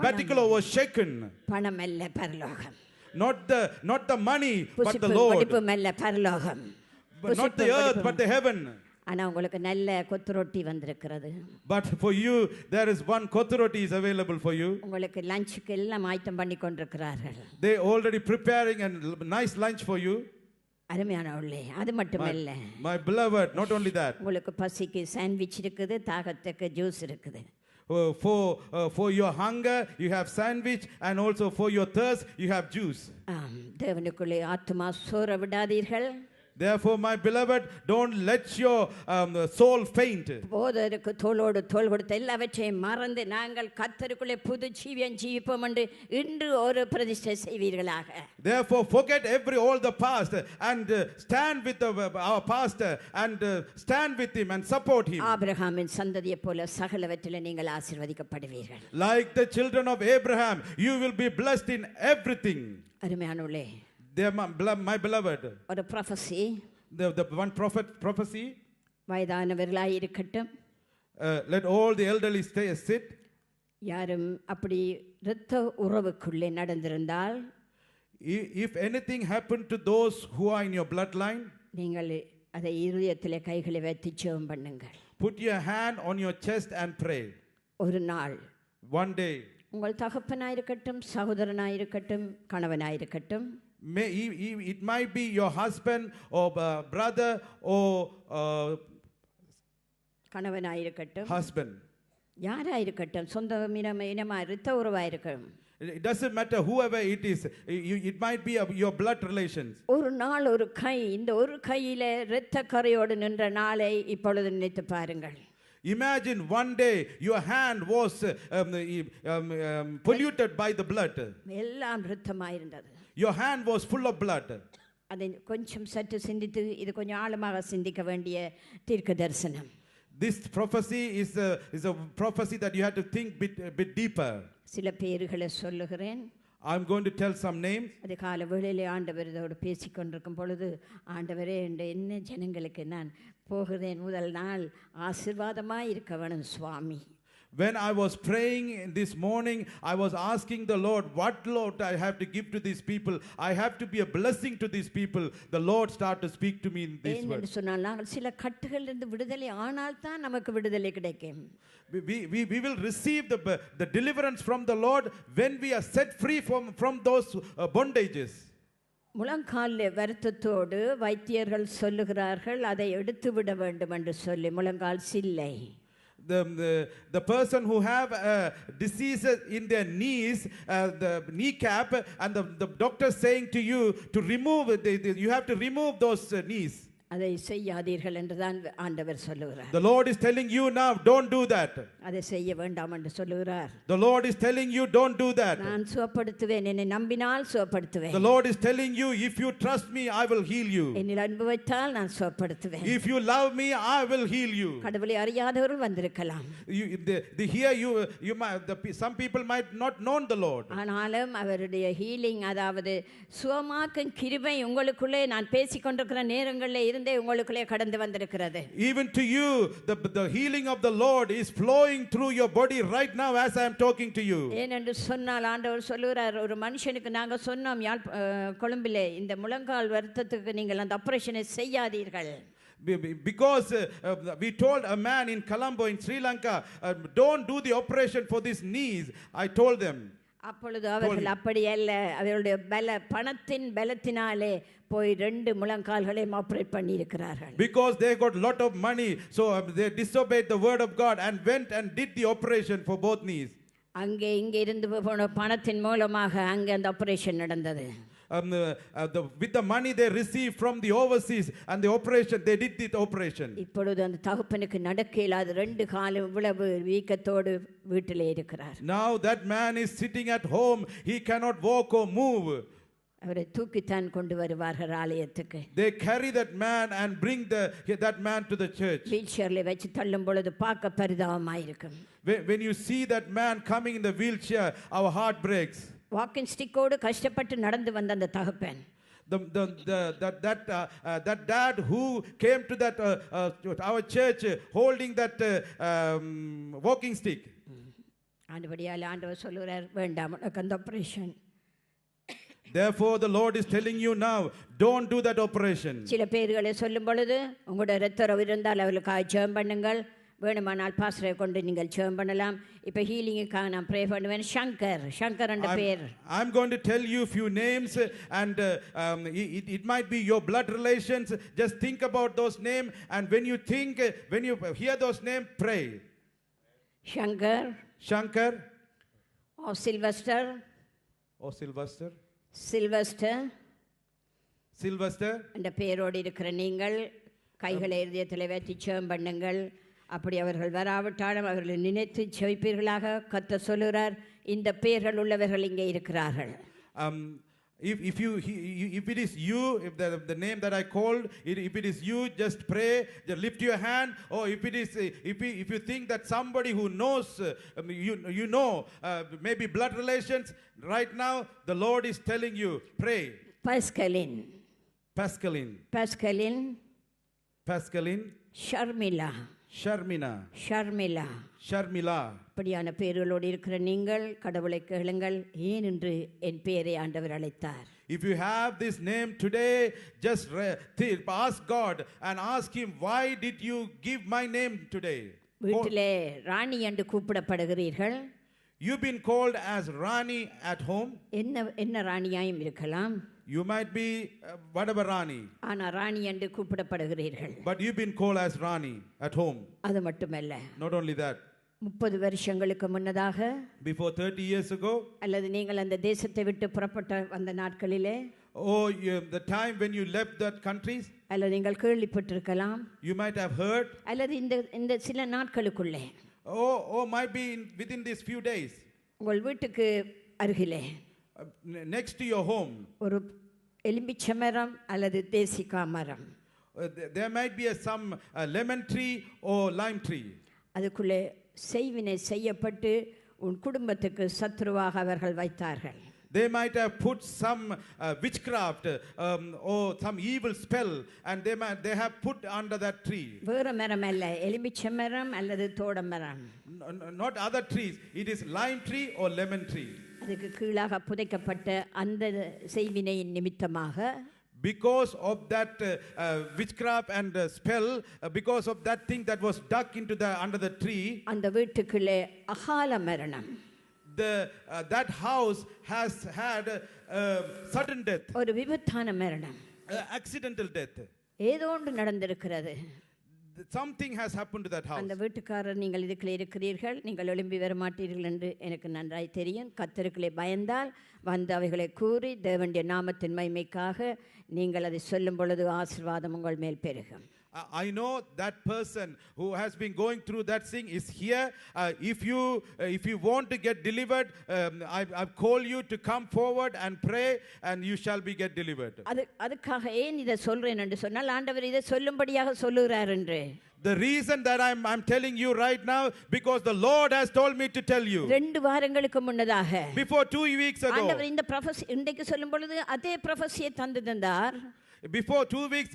Batikolo was shaken. பணம் அல்ல பரலோகம். Not the money but the Lord. பரலோகம். But not the earth but the heaven. ஆனா உங்களுக்கு நல்ல கொத்துரோட்டி வந்திருக்கிறது. But for you there is one kothuroti is available for you. உங்களுக்கு லஞ்சுக்கு எல்லாம் ஆயத்தம் பண்ணி கொண்டிருக்கிறார்கள். They already preparing a nice lunch for you. அருமையானவர்களே, அது மட்டுமல்ல. My beloved, not only that. உங்களுக்கு பசிக்கு சாண்ட்விச் இருக்குது, தாகத்துக்கு ஜூஸ் இருக்குது. For your hunger you have sandwich and also for your thirst you have juice. தேவனுக்குள்ளே ஆத்துமா சோர விடாதீர்கள். Therefore my beloved, don't let your soul faint. போதருக்கு தோளோடு தோள் கொடுத்த எல்லாவற்றையும் மறந்து நாங்கள் கர்த்தருக்குள்ளே புது ஜீவியம் ஜீவிப்போம் என்று இன்று ஒரு பிரதிஷ்டை செய்வீர்களாக. Therefore forget all the past and stand with our pastor and stand with him and support him. ஆபிரகாமின் சந்ததியை போல சகலவற்றிலே நீங்கள் ஆசீர்வதிக்கப்படுவீர்கள். Like the children of Abraham, you will be blessed in everything. அருமையானவர்களே, my beloved, ஒரு prophecy, the one prophecy, வயதானவர்களாய் இருக்கட்டும், let all the elderly sit. யாரும் அப்படி இரத்த உறவுக்குள்ளே நடந்திருந்தால், if anything happened to those who are in your bloodline, நீங்கள் அதை இருதயத்திலே கைகளை வைத்து ஜெபம் பண்ணுங்கள். put your hand on your chest and pray. ஒரு நாள், one day, உங்கள் தகப்பனாயிருக்கட்டும், சகோதரனாயிருக்கட்டும், கணவனாயிருக்கட்டும், it might be your husband or brother or கணவனாயிருக்கட்டும், husband, யாராயிருக்கட்டும், சொந்த இனமா இரத்த உறவாயிருக்கட்டும், it doesn't matter whoever it is, it might be your blood relations. ஒரு நாள் ஒரு கை, இந்த ஒரு கையில இரத்த கரையோடு நின்ற நாளை இப்பொழுது நினைத்து பாருங்கள். Imagine one day your hand was polluted by the blood. எல்லாம் இரத்தமாயிருந்தது. Your hand was full of blood. அதை கொஞ்சம் சற்று சிந்தித்து இது கொஞ்சம் ஆழமாக சிந்திக்க வேண்டிய தீர்க்க தரிசனம். This prophecy is a prophecy that you have to think bit deeper. சில பேர்களை சொல்லுகிறேன். I'm going to tell some names. அது கால வேளையிலே ஆண்டவர் இதோடு பேசிக்கொண்டிருக்கும் பொழுது, ஆண்டவரே என்ன ஜனங்களுக்கு நான் போகிறேன், முதல் நாள் ஆசீர்வாதமாக இருக்க வேணும் சுவாமி. When I was praying this morning, I was asking the Lord, what Lord I have to give to these people? I have to be a blessing to these people. The Lord started to speak to me in these ஏனென்று words. சொன்னால் நாங்கள் சில கட்டுகளிலிருந்து விடுதலை ஆனால் தான் நமக்கு விடுதலை கிடைக்கும். We will receive the deliverance from the Lord when we are set free from those bondages. முழங்காலில் வருத்தத்தோடு வைத்தியர்கள் சொல்லுகிறார்கள் அதை எடுத்து விட வேண்டும் என்று சொல்லி முழங்கால் சில்லை. The person who have diseases in their knees, the kneecap, and the doctor saying to you to remove it, you have to remove those knees. அதை செய்யாதீர்கள் என்று தான் ஆண்டவர் சொல்லுகிறார். The Lord is telling you now, don't do that. அதை செய்ய வேண்டாம் என்று சொல்லுகிறார். The Lord is telling you, don't do that. நான் சுகப்படுத்துவேன், என்னை நம்பினால் சுகப்படுத்துவேன். The Lord is telling you, if you trust me, I will heal you. என்னில் அன்பு வைத்தால் நான் சுகப்படுத்துவேன். If you love me, I will heal you. கடவுளை அறியாதவர்கள் வந்திருக்கலாம். Some people might not known the Lord. ஆனாலும் அவருடைய ஹீலிங், அதாவது சுகமாக்கும் கிருபை உங்களுக்குள்ளே நான் பேசிக்கொண்டிருக்கிற நேரங்களில் இருந்தே உங்களுக்குள்ளே கடந்து வந்திருக்கிறது. Even to you, the healing of the Lord is flowing through your body right now as I am talking to you. ஏனென்று சொன்னால் ஆண்டவர் சொல்லுகிறார், ஒரு மனுஷனுக்கு நாங்கள் சொன்னோம் கொழும்பிலே இந்த முழங்கால் வருத்தத்துக்கு நீங்கள் அந்த ஆபரேஷனை செய்யாதீர்கள். Because we told a man in Colombo in Sri Lanka, don't do the operation for these knees. I told them. அப்பொழுது அவர்கள் அப்படி அல்ல, அவருடைய பணத்தின் பலத்தினாலே போய் 2 முழங்கால்களையும் ஆபரேட் பண்ணி இருக்கிறார்கள். Because they got lot of money, so they disobeyed the word of God and went and did the operation for both knees. அங்கே இங்கே இருந்து போன பணத்தின் மூலமாக அங்கே அந்த ஆபரேஷன் நடந்தது. With the money they received from the overseas and the operation, they did the operation. இப்பொழுது அந்த தகப்பனுக்கு நடக்க இயலாது, 2 காலும் இவ்வளவு வீக்கத்தோடு வீட்டிலே இருக்கிறார். Now that man is sitting at home, he cannot walk or move. அவரை தூக்கித்தான் கொண்டு வருவார்கள் ஆலயத்துக்கு. They carry that man and bring that man to the church. வீல்சேர்ல வச்சு தள்ளும் பொழுது பார்க்க பரிதாபமாக இருக்கும். When you see that man coming in the wheelchair, our heart breaks. Walking ஸ்டிக்கோடு கஷ்டப்பட்டு நடந்து வந்த அந்த தகப்பன், that dad who came to that our church holding that walking stick. ஆண்டவடியால் ஆண்டவர் சொல்லுகிறார், வேண்டாம் உனக்கு அந்த operation. Therefore the Lord is telling you now, don't do that operation. சில பேர்களை சொல்லும் பொழுது உங்களுடைய இரத்தரவு இருந்தால் அவர்களுக்காக ஜெபம் பண்ணுங்கள், வேணுமானால் பாஸ்டரை கொண்டு நீங்கள் ஜெபம் பண்ணலாம். இப்போ ஹீலிங்குக்காக நான் ப்ரே பண்ணுவேன். சங்கர் என்ற பேர். I'm going to tell you a few names and it might be your blood relations. Just think about those names, and when you hear those names, pray. Shankar or Sylvester என்ற பெயரோடு இருக்கிற நீங்கள் கைகளை இதயத்தில் வைத்து ஜெபம் பண்ணுங்கள். அப்படி அவர்கள் வராவிட்டாலும் அவர்களை நினைத்து ஜெபிப்பீர்களாக. கர்த்தர் சொல்லுகிறார், இந்த பெயர்கள் உள்ளவர்கள் இங்கே இருக்கிறார்கள். If it is you, if the name that I called, if it is you, just pray, just lift your hand. Or if you think that somebody who knows, maybe blood relations, right now the Lord is telling you, pray. Pascaline, Sharmila. அப்படியான பெயர்களோடு இருக்கிற நீங்கள் கடவுளை கேளுங்கள், ஏன் என்று என் பெயரை ஆண்டவர் அழைத்தார். If you have this name today, just ask God and ask him, why did you give my name today? வீட்டிலே ராணி என்று கூப்பிடப்படுகிறீர்கள். You've been called as Rani at home. என்ன ராணியாயும் இருக்கலாம். You might be whatever Rani. ஆனா ராணி என்று கூப்பிடப்படுகிறீர்கள். But you've been called as Rani at home. அது மட்டுமல்ல. Not only that. 30 வருஷங்களுக்கு முன்னதாக, before 30 years ago, அல்லது நீங்கள் அந்த தேசத்தை விட்டு புறப்பட்ட அந்த நாட்களிலே, the time when you left that countries, அல்லது நீங்கள் கேள்விப்பட்டிருக்கலாம். You might have heard. அல்லது இந்த சில நாட்களுக்குள்ளே, might be within these few days, உங்கள் வீட்டுக்கு அருகிலே, next to your home, ஒரு எலும்பிச்சை மரம் அல்லது தேசிகா மரம், there might be some lemon tree or lime tree. அதுக்குள்ளே செய்வினை செய்யப்பட்டு உன் குடும்பத்துக்கு சத்ருவாக அவர்கள் வைத்தார்கள். They might have put some witchcraft or some evil spell, and they have put under that tree. வேற மரம் அல்ல, எலுமிச்சை மரம் அல்லது தோட மரம். Not other trees. It is lime tree or lemon tree. அதுக்கு கீழாக புதைக்கப்பட்ட அந்த செய்வினையின் நிமித்தமாக Because of that witchcraft and spell, because of that thing that was dug into the under the tree, அந்த வீட்டுக்குள்ளே அகால மரணம், that house has had sudden death, ஒரு விபத்தான மரணம், accidental death. ஏதோ ஒன்று நடந்திருக்கிறது. Something has happened to that house. அந்த வீட்டுக்காரர் நீங்கள் இதுக்குள்ளே இருக்கிறீர்கள், நீங்கள் எழும்பி வர மாட்டீர்கள் என்று எனக்கு நன்றாய் தெரியும். கர்த்தருக்குள்ளே பயந்தால் வந்து அவைகளை கூறி தேவனுடைய நாமத்தின் மகிமைக்காக நீங்கள் அதை சொல்லும் பொழுது ஆசீர்வாதம் உங்கள் மேல் பெருகும். I know that person who has been going through that thing is here. If you want to get delivered, I call you to come forward and pray, and you shall be get delivered. அதுக்காக ஏன் இதை சொல்றேன் என்று சொன்னால் ஆண்டவர் இதை சொல்லும்படியாக சொல்லுகிறார் என்று. The reason that I'm telling you right now, because the Lord has told me to tell you. 2 வாரங்களுக்கு முன்னதாக, before 2 weeks ago, ஆண்டவர் இந்த ப்ரொஃபஸி இன்றைக்கு சொல்லும் பொழுது அதே ப்ரொஃபஸியை தந்து தந்தார். Before 2 weeks,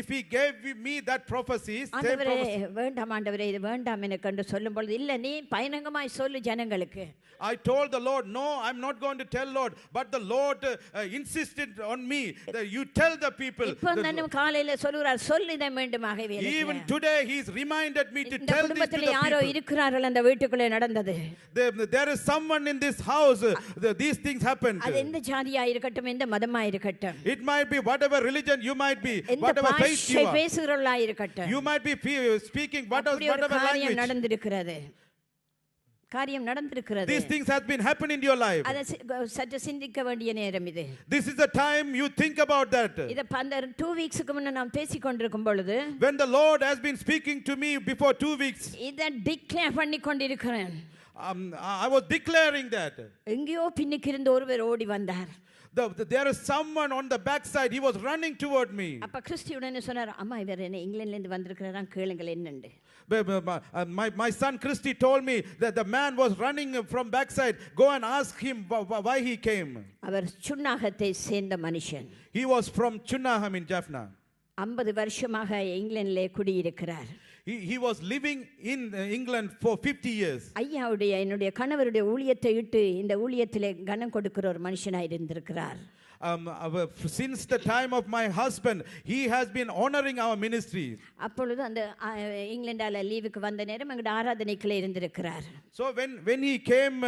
if he gave me that prophecy, ஆண்டவரே வேண்டாம், ஆண்டவரே இது வேண்டாம் எனக்கு என்று சொல்லும் பொழுது, இல்ல நீ பயங்கரமாய் சொல்லு ஜனங்களுக்கு. I told the Lord, no, I'm not going to tell Lord, but the Lord insisted on me that you tell the people. இப்போ நான் காலையில சொல்றார், சொல்லு இதை மீண்டுமாகவே. Even today he's reminded me to tell this to the people. யாரோ இருக்கிறார்கள் அந்த வீட்டுக்குள்ளே நடந்தது. There is someone in this house, these things happened. அது எந்த ஜாதியா இருக்கட்டும், எந்த மதமா இருக்கட்டும், it might be whatever religion you might be, whatever faith you are, பேசுகிறவளா இருக்கட்டும், you might be speaking whatever language, நடந்திருக்கிறது, காரியம் நடந்திருக்கிறது. These things have been happening in your life. அத சற்று சிந்திக்க வேண்டிய நேரம் இது. This is the time you think about that. இத 2 வீக்ஸ்க்கு முன்ன நான் பேசிக் கொண்டிருக்கும் பொழுது, when the Lord has been speaking to me before 2 weeks, இத டிக்ளேர் பண்ணி கொண்டிருக்கிறேன். I was declaring that. எங்கேயோ பின்னுக்கு இருந்து ஒருவர் ஓடி வந்தார். There is someone on the back side, he was running toward me. அப்ப கிறிஸ்டி உடனே சொன்னார், அம்மா இவர் என்ன இங்கிலாந்துல இருந்து வந்திருக்கிறாராம், கேளுங்கள் என்னன்னு. My son Christy told me that the man was running from backside. Go and ask him why he came. அவர் சுன்னாகத்தை சேர்ந்த மனுஷன். He was from Chunaham in Jaffna. 50 வருஷமாக இங்கிலாந்திலே குடியிருக்கிறார். He was living in England for 50 years. ஐயாவுடைய என்னுடைய கணவருடைய ஊழியத்தை இட்டு இந்த ஊழியத்திலே கனம் கொடுக்கிற ஒரு மனுஷனாய் இருந்திருக்கிறார். Since the time of my husband, he has been honoring our ministry. அப்பொழுது அந்த இங்கிலாந்தால லீவுக்கு வந்த நேரம் எங்க ஆராதனைக்குள்ள இருந்திருக்கிறார். So when he came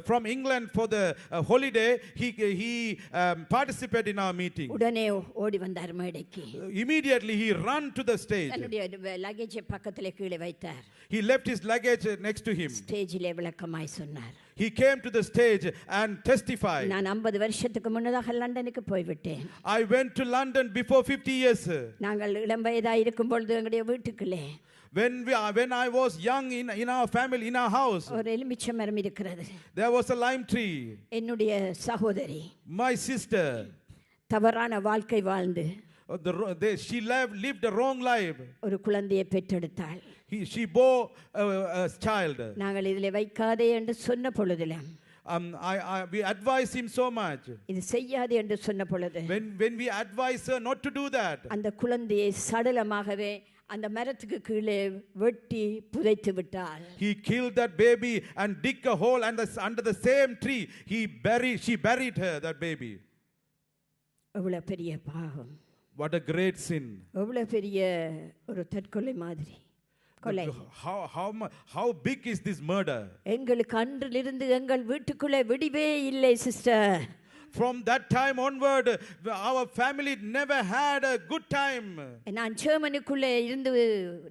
from England for the holiday, he participated in our meeting. உடனே ஓடி வந்தார் மேடைக்கு. Immediately he ran to the stage. தன்னுடைய லக்கேஜ் பக்கத்திலே கீழே வைத்தார். He left his luggage next to him. ஸ்டேஜிலே விளக்கமாய் சொன்னார். He came to the stage and testified. நான் 50 வருஷத்துக்கு முன்னதாக லண்டனுக்கு போய் விட்டேன். I went to London before 50 years. நாங்கள் இளம் வயதாக இருக்கும் பொழுது எங்களுடைய வீட்டுக்குள்ளே, when I was young in our family, in our house, ஒரு எலுமிச்சை மரம் இருக்கிறது. there was a lime tree. என்னுடைய சகோதரி, my sister, தவறான வாழ்க்கை வாழ்ந்து she lived a wrong life. ஒரு குழந்தையை பெற்றெடுத்தாள். She bore a child. நாங்கள் இதிலே வைக்காதே என்று சொன்ன பொழுதிலே, we advise him so much. இது செய்யாதே என்று சொன்ன பொழுது, when we advise her not to do that, அந்த குழந்தையை சடலமாகவே அந்த மரத்துக்கு கீழே வெட்டி புதைத்து விட்டாள். He killed that baby and dig a hole, and under the same tree she buried her, that baby. எவ்வளவு பெரிய பாவம், what a great sin. எவ்வளவு பெரிய ஒரு தற்கொலை மாதிரி கொலை. How big is this murder? எங்களுக்கு அன்றிலிருந்து எங்கள் வீட்டுக்குள்ளே விடிவே இல்லை sister. From that time onward, our family never had a good time. நான் ஜெர்மனிக்குள்ளே இருந்து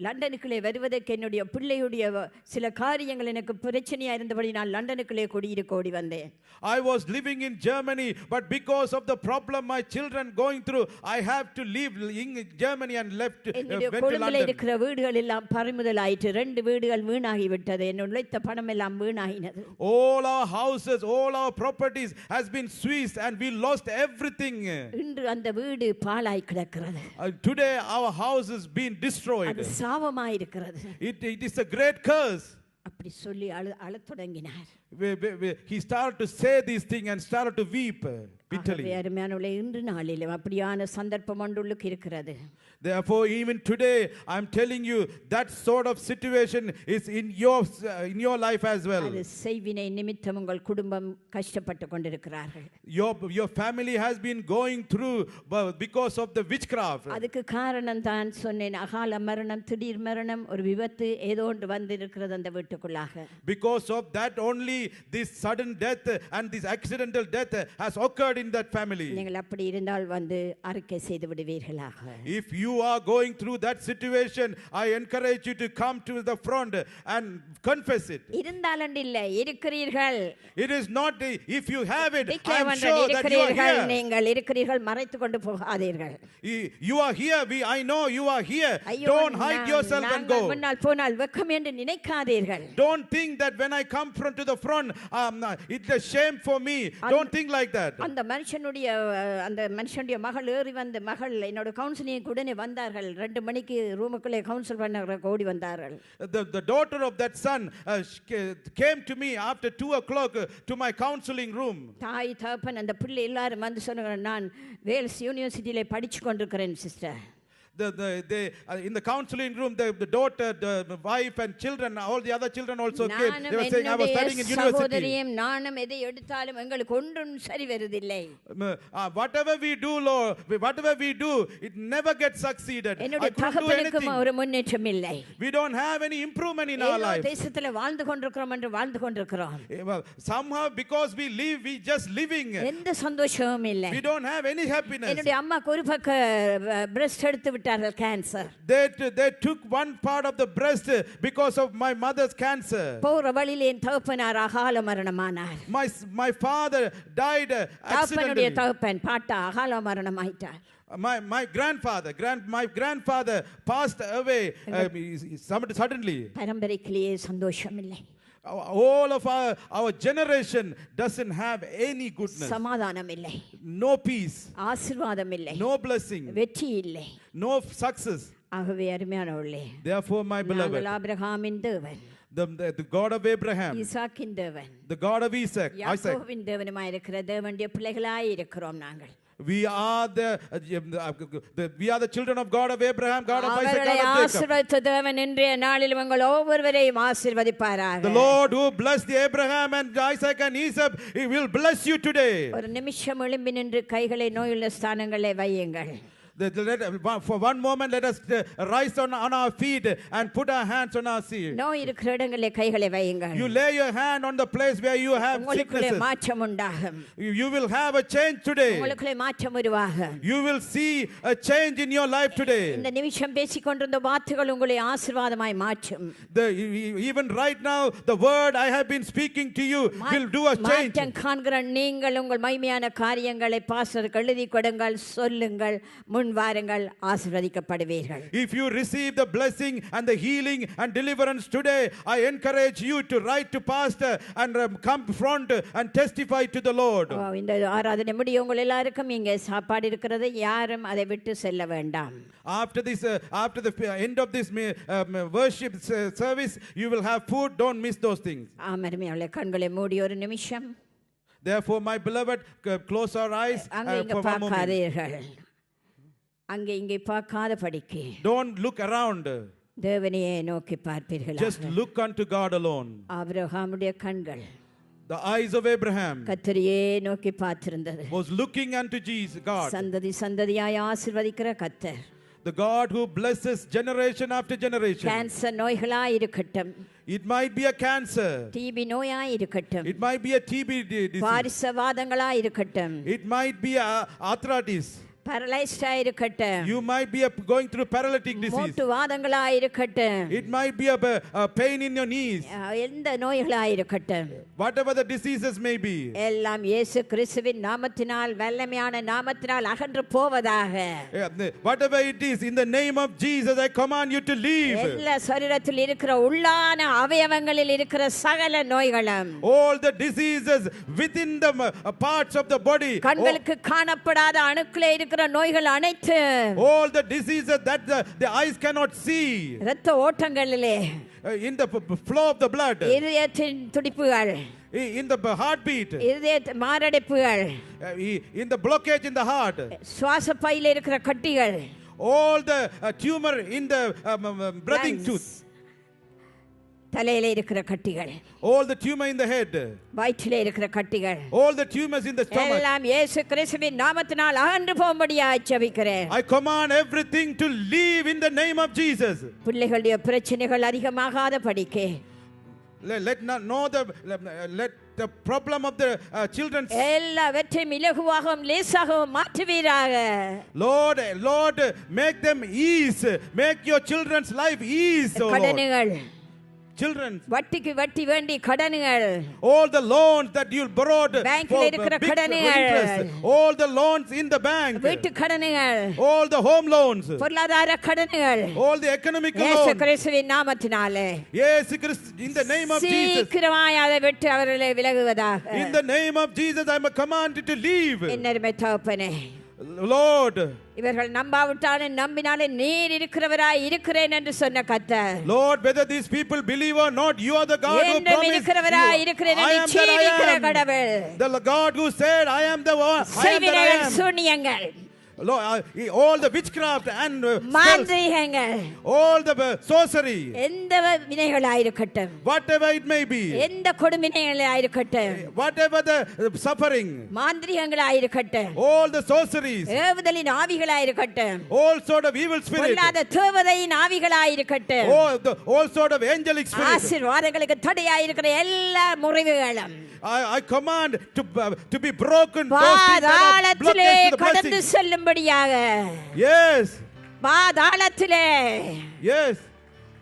லண்டனுக்குள்ளே வருவதற்கு என்னுடைய பிள்ளையுடைய சில காரியங்கள் எனக்கு பிரச்சனையா இருந்தபடி நான் லண்டனுக்குள்ளே குடியிருக்க ஓடி வந்தேன். I was living in Germany, but because of the problem my children going through, I have to leave in Germany and went to கொழும்புல London. இருக்கிற வீடுகள் எல்லாம் பறிமுதல் ஆயிற்று. 2 வீடுகள் வீணாகி விட்டது. என் உழைத்த பணம் எல்லாம் வீணாகினது. All our houses, all our properties has been seized and we lost everything. இன்று அந்த வீடு பாழாய் கிடக்கிறது. Today our house is being destroyed. அது சாபமாய் இருக்கிறது. It is a great curse. அப்படி சொல்லி அழத் தொடங்கினார். He started to say these things and started to weep bitterly. ஆகவே அருமையானவர்களே, இன்று நாளிலும் அப்படியான சந்தர்ப்பம் ஒன்றுக்கு இருக்கிறது. Therefore, even today, I'm telling you that sort of situation is in your life as well. அது செய்வினை நிமித்தம் உங்கள் குடும்பம் கஷ்டப்பட்டு கொண்டிருக்கிறார்கள். Your family has been going through because of the witchcraft. அதுக்கு காரணம் தான் சொன்னேன், அகால மரணம், திடீர் மரணம், ஒரு விபத்து ஏதோ ஒன்று வந்திருக்கிறது அந்த வீட்டுக்குள்ளாக. Because of that only this sudden death and this accidental death has occurred in that family. நீங்கள் அப்படி இருந்தால் வந்து அறிக்கை செய்து விடுவீர்களாக. If you are going through that situation, I encourage you to come to the front and confess it. இருந்தாலும் இல்லை, இருக்கிறீர்கள். It is not if you have it, I am இருக்கிறீர்கள், sure that you are here. நீங்கள் இருக்கிறீர்கள், மறைத்து கொண்டு போகாதீர்கள். You are here. I know you are here. ஐயோ, Don't hide yourself and go. முன்னால் போனால் வெட்கம் என்று நினைக்காதீர்கள். Don't think that when I come to the front, it's a shame for me. Don't think like that. அந்த மனுஷனுடைய மகள் ஏறி வந்த மகள் என்னோட கவுன்சிலிங் உடனே வந்தார்கள். 2 மணிக்கு ரூமுக்குள்ளே கவுன்சில் பண்ண ஓடி வந்தார்கள். The daughter of that son came to me after 2 o'clock to my counseling room. தாய் தகப்பன் அந்த பிள்ளை எல்லாரும் வந்து சொன்னாங்க, நான் வேல்ஸ் யூனிவர்சிட்டியிலே படிச்சு கொண்டிருக்கிறேன் sister. In the counseling room, the daughter, the wife and children, all the other children also came. They were saying, I was studying in university. நானும் எதை எடுத்தாலும் எங்களுக்கு ஒன்றும் சரி வருவதில்லை. Whatever we do, Lord, whatever we do, it never gets succeeded. என்னுடைய தகப்பனுக்கும் ஒரு முன்னேற்றம் இல்லை. We don't have any improvement in our life. தேசத்துல வாழ்ந்து கொண்டிருக்கிறோம் என்று வாழ்ந்து கொண்டிருக்கிறோம். Somehow because we live, we just living. எந்த சந்தோஷமும் இல்லை. We don't have any happiness. என்னுடைய அம்மாக்கு ஒரு பக்கம் பிரஸ்ட் எடுத்து விட்டார்கள், cancer. They took one part of the breast because of my mother's cancer. போற வழியிலே என் தகப்பனார் அகால மரணமானார். My father died accidentally. தகப்பன் பாட்டா அகால மரணமாயிட்டார். My grandfather passed away suddenly. பரம்பரையிலேயே சந்தோஷம் இல்லை. All of our generation doesn't have any goodness. சமாதானம் இல்லை. No peace. ஆசீர்வாதம் இல்லை. No blessing. வெற்றி இல்லை. No success. ஆகவே அருமையானவர்களே, Therefore, my beloved, ஆபிரகாமின் தேவன், the God of Abraham, ஈசாக்கின் தேவன், the God of Isaac, யாக்கோபின் தேவனுமாய் இருக்கிற தேவனுடைய பிள்ளைகளாய் இருக்கிறோம் நாங்கள். We are the children of God of Abraham, God of Isaac, God of Jacob. ஆசீர்வதித்த தேவன் இன்றைய நாளில் உங்கள் ஒவ்வொருவரையும் ஆசீர்வதிப்பாராக. The Lord who blessed the Abraham and Isaac and Esau, He will bless you today. ஒரு நிமிஷம் எழும்பி நின்று கைகளை நோயுள்ள ஸ்தானங்களை வையுங்கள். For one moment, let us rise on our feet and put our hands on our seat. நோய் இருக்கிற இடங்களிலே கைகளை வையுங்கள். You lay your hand on the place where you have உங்களுக்குள்ளே sicknesses. மாற்றம் உண்டாகும். You will have a change today. உங்களுக்குள்ளே மாற்றம் உருவாகும். You will see a change in your life today. இந்த நிமிஷம் பேசிக் கொண்டிருந்த வார்த்தைகள் உங்களை ஆசீர்வாதமாய் மாற்றும். Even right now, the word I have been speaking to you will do a change. மாற்றம் காண்கிற நீங்கள் உங்கள் மகிமையான காரியங்களை பாஸ்டருக்கு எழுதி கொடுங்கள், சொல்லுங்கள், முன் வாருங்கள், ஆசீர்வதிக்கப்படுவீர்கள். If you receive the blessing and the healing and deliverance today, I encourage you to write to pastor and come front and testify to the Lord. இந்த ஆராதனை முடிய உங்கள் எல்லாருக்கும் இங்கே சாப்பாடு இருக்கிறது, யாரும் அதை விட்டு செல்ல வேண்டாம். After the end of this worship service, you will have food. Don't miss those things. ஆமென். கண்களை மூடி ஒரு நிமிஷம். Therefore, my beloved, close our eyes for one moment. அங்கே இங்கே பார்க்காத படிக்கு. Don't look around. தேவனையே நோக்கி பார்ப்பீர்களாக. Just look unto God alone. ஆபிரகாமுடைய கண்கள், the eyes of Abraham, கர்த்தரையே நோக்கி பார்த்திருந்தது. was looking unto Jesus, God. சந்ததி சந்ததியாய் ஆசீர்வதிக்கிற கர்த்தர். The God who blesses generation after generation. Cancer நோய்களாய் இருக்கட்டும். It might be a cancer. TB நோயாய் இருக்கட்டும். It might be a TB disease. வாரிசவாதங்களாய் இருக்கட்டும். It might be arthritis. paralyzed இருக்கட்டும். You might be going through paralytic disease. மூட்டு வாதங்களாய் இருக்கட்டும். It might be a pain in your knees. எந்த நோய்களாய் இருக்கட்டும். Whatever the diseases may be. எல்லாம் இயேசு கிறிஸ்துவின் நாமத்தினால் வல்லமையான நாமத்தினால் அகன்று போவதாக. Whatever it is, in the name of Jesus I command you to leave. எல்லா சரீரத்தில் இருக்கிற உள்ளான அவயவங்களில் இருக்கிற சகல நோய்களும். All the diseases within the parts of the body. கண்களுக்கு காணப்படாத அணுக்களே இருக்கிற இருக்கிற நோய்கள் அனைத்து all the diseases that the eyes cannot see, இரத்த ஓட்டங்களிலே in the flow of the blood, இதயத்தின் துடிப்புகள், in the heartbeat, இதய மாரடைப்புகள், in the blockage in the heart, சுவாச பையில இருக்கிற கட்டிகள், all the tumor in the breathing tooth, தலையில இருக்கிற கட்டிகள், all the tumor in the head, வயிற்றில இருக்கிற கட்டிகள், all the tumors in the stomach, எல்லாம் இயேசு கிறிஸ்துவின் நாமத்தினால் அகன்று போகும்படியாய் ஜெபிக்கிறேன். I command everything to leave in the name of Jesus. பிள்ளைகளுடைய பிரச்சனைகள் அதிகமாகாத படிக்க Let the problem of the children, எல்லாவற்றையும் இலகுவாகவும் லேசாகவும் மாற்றுவீராக. Lord, make them ease, make your children's life ease, oh Lord. கடன்கள், Children, வட்டிக்கு வட்டி வேண்டி கடன்கள், all the loans that you borrowed பேங்க்ல for இருக்கிற big கடன்கள், interest, all the loans in the bank, வீட்டு கடன்கள், all the home loans, பொருளாதார கடன்கள், all the economic இயேசு loans. கிறிஸ்துவின் நாமத்தினாலே Yes, in the name of Jesus. சீக்கிரமாய் அதை விட்டு அவர்களை விலகுவதாக. In the name of Jesus, I am commanded to leave. என்னருமை தகப்பனே, Lord, இவர்கள் நம்பாவிட்டாலும் நம்பினாலே நீர் இருக்கிறவராய் இருக்கிறேன் என்று சொன்ன கர்த்தர், Lord, whether these people believe or not, you are the God who என்றும் promised. இருக்கிறவராய் இருக்கிறேன் I என்று am that ஜீவிக்கிற I am. கடவுள். The God who said, I am the one. I am that I செய்வினைகள், am. சூனியங்கள், Lord, all the witchcraft and spells, மாந்திரீகங்கள், all the sorcery, எந்த வினைகளாயிருக்கட்டும், whatever it may be, எந்த கொடுமினைகளாயிருக்கட்டும், whatever the suffering, மாந்திரீகங்களாயிருக்கட்டும், all the sorceries, ஏவுதலின் ஆவிகளாயிருக்கட்டும், all sort of evil spirit, பொல்லாத தேவதையின் ஆவிகளாயிருக்கட்டும், all sort of angelic spirit. ஆசீர்வாதங்களுக்கு தடையாயிருக்கிற எல்லா முறிவுகளும் I command to be broken. Those things that are பாதாளத்திலே blockades to the கடந்து blessing. செல்லும்படியாக. Yes, பாதாளத்திலே yes.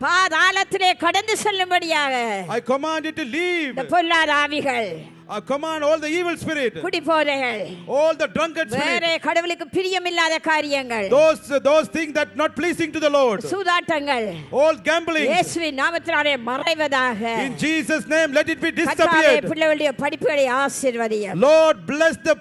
பாதாளத்திலே கடந்து செல்லும்படியாக I command you to leave. இந்த பொல்லாத ஆவிகள், I command all the evil spirit, குடிபோதைகள், all the drunkard வேற spirit, கடவுளுக்கு பிரியமில்லாத காரியங்கள், those things that not pleasing to the Lord, சூதாட்டங்கள், all gambling. இயேசுவின் நாமத்தினாலே மறைவதாக. In Jesus' name, let it be கர்த்தாவே, disappeared. பிள்ளைகளுடைய படிப்புகளை ஆசீர்வதியும். Lord, bless the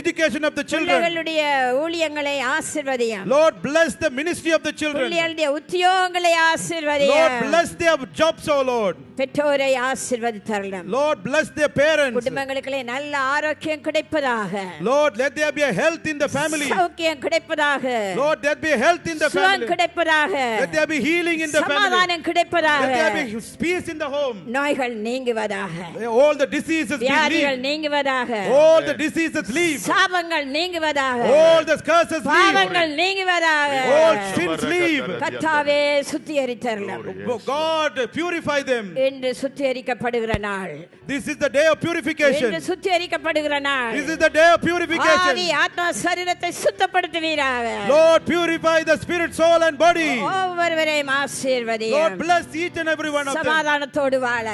education of the children. பிள்ளைகளுடைய ஊழியங்களை ஆசீர்வதியும். Lord, bless the ministry of the children. பிள்ளைகளுடைய உத்தியோகங்களை Lord, ஆசீர்வதியும். bless their jobs, oh Lord. பெற்றோரை ஆசீர்வதித்தரலாம். Lord, bless their parents. குடும்பங்களுக்குள்ளே நல்ல ஆரோக்கியம் கிடைப்பதாக. Lord, let there be a health in the family. சௌக்கியம் கிடைப்பதாக. Lord, let there be health in the சுகம் family. கிடைப்பதாக. Let there be healing in the family. சமாதானம் கிடைப்பதாக. Let there be peace in the home. நோய்கள் நீங்குவதாக. All the diseases be வியாதிகள் leave. நீங்குவதாக. All the diseases leave. சாபங்கள் நீங்குவதாக. All the curses leave. பாவங்கள் நீங்குவதாக. All sins leave. கர்த்தாவே சுத்திகரித்தரலாம். God, purify them. இன்று சுத்திகரிக்கப்படுகிற நாள். This is the day of purification. இன்று சுத்திகரிக்கப்படுகிற நாள். This is the day of ஆவி purification. ஆத்மா சரீரத்தை சுத்தப்படுத்துவீராக. Lord, purify the spirit, soul and body. ஒவ்வொருவரையும் ஆசீர்வதியும். Lord, bless each and every one of them. சமாதானத்தோடு வாழ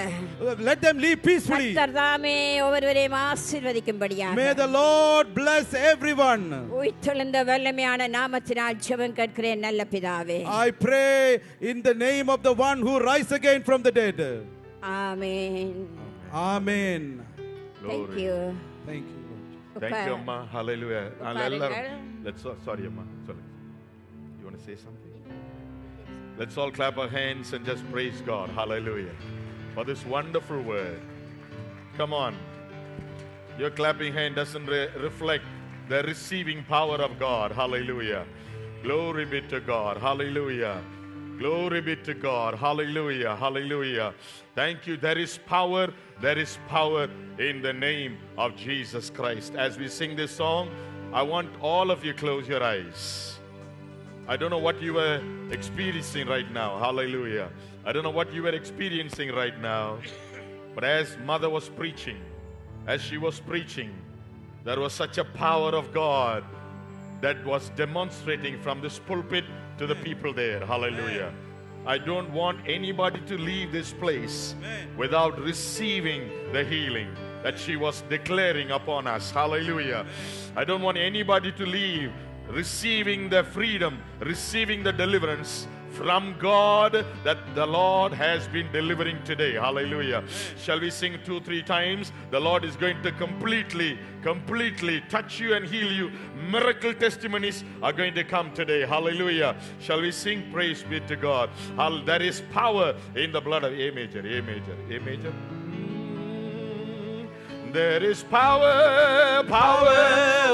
Let them live peacefully. கர்த்தர் தாமே ஒவ்வொருவரையும் ஆசீர்வதிக்கும்படியாக. May the Lord bless everyone. உயிர்த்தெழுந்த வல்லமையான நாமத்தினால் ஜெபம் கேட்கிறேன் நல்ல பிதாவே. I pray in the name of the one who rise again from the dead. Amen. Amen. Thank Glory. you. Thank you, Lord. Thank you, Amma. Hallelujah. உட்காருங்கள். Sorry, Amma. Sorry. You want to say something? Let's all clap our hands and just praise God. Hallelujah. For this wonderful word. Come on. Your clapping hand doesn't reflect the receiving power of God. Hallelujah. Glory be to God. Hallelujah. Glory be to God. Hallelujah. Hallelujah. Thank you. There is power. There is power in the name of Jesus Christ. As we sing this song, I want all of you close your eyes. I don't know what you were experiencing right now. Hallelujah. I don't know what you were experiencing right now. But as Mother was preaching, as she was preaching, there was such a power of God that was demonstrating from this pulpit to the people there. Hallelujah. I don't want anybody to leave this place without receiving the healing that she was declaring upon us. Hallelujah. I don't want anybody to leave receiving the freedom, receiving the deliverance from God that the Lord has been delivering today. Hallelujah. Shall we sing 2-3 times? The Lord is going to completely touch you and heal you. Miracle testimonies are going to come today. Hallelujah. Shall we sing? Praise be to God. There is power in the blood of A major, A major, A major. There is power,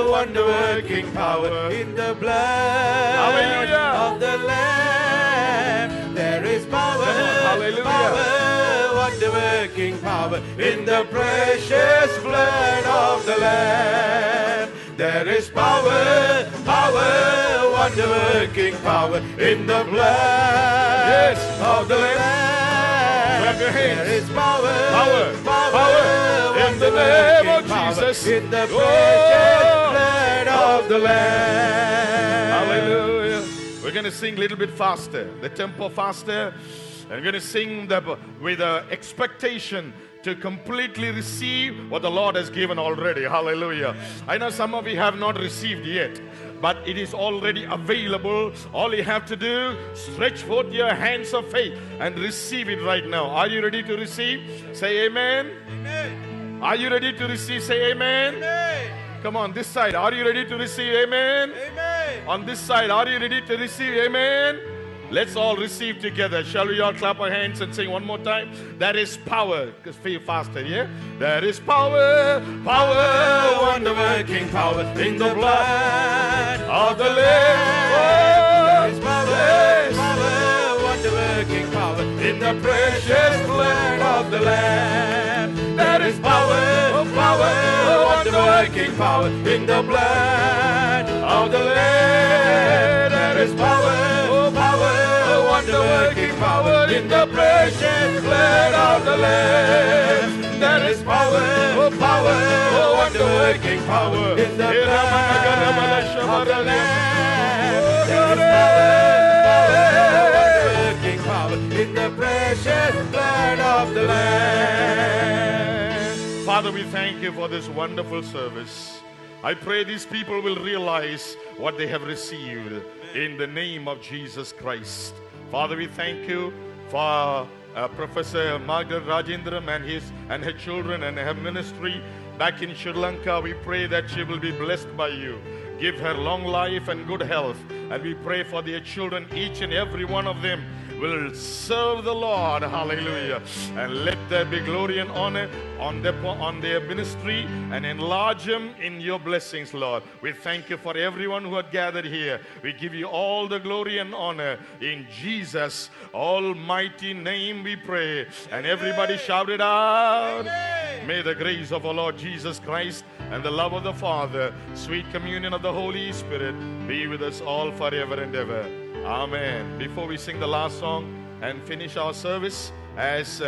wonder-working power in the blood Hallelujah. of the Lamb. There is power, Hallelujah. wonder-working power in the precious blood of the Lamb. There is power, wonder-working power in the blood of the Lamb. Clap your hands. There is power, in the name of Jesus. In the precious blood of the Lamb. Hallelujah. We're going to sing a little bit faster, the tempo faster. And we're going to sing with expectation to completely receive what the Lord has given already. Hallelujah. I know some of you have not received yet, but it is already available. All you have to do, stretch forth your hands of faith and receive it right now. Are you ready to receive? Say amen. Amen. Are you ready to receive? Say amen. Amen. Come on, this side. Are you ready to receive? Amen. Amen. On this side, are you ready to receive? Amen. Let's all receive together. Shall we all clap our hands and sing one more time? There is power. Just feel faster, yeah? There is power, wonder-working power in the blood of the Lamb. There is power, wonder-working power in the precious blood of the Lamb. There is power, wonder-working power in the blood of the Lamb. There is power, wonder-working power in the precious blood of the Lamb. There is power, wonder-working power in the blood of the Lamb. There is power, wonder-working power in the precious blood of the Lamb. Father, we thank you for this wonderful service. I pray these people will realize what they have received in the name of Jesus Christ. Father, we thank you for Professor Margaret Rajendram and her children and her ministry back in Sri Lanka. We pray that she will be blessed by you. Give her long life and good health. And we pray for their children, each and every one of them will serve the Lord. Hallelujah. And let there be glory and honor on their ministry, and enlarge them in your blessings, Lord. We thank you for everyone who had gathered here. We give you all the glory and honor in Jesus' almighty name we pray. And everybody shouted out, Amen. May the grace of our Lord Jesus Christ and the love of the Father, sweet communion of the Holy Spirit be with us all forever and ever. Amen. Before we sing the last song and finish our service, as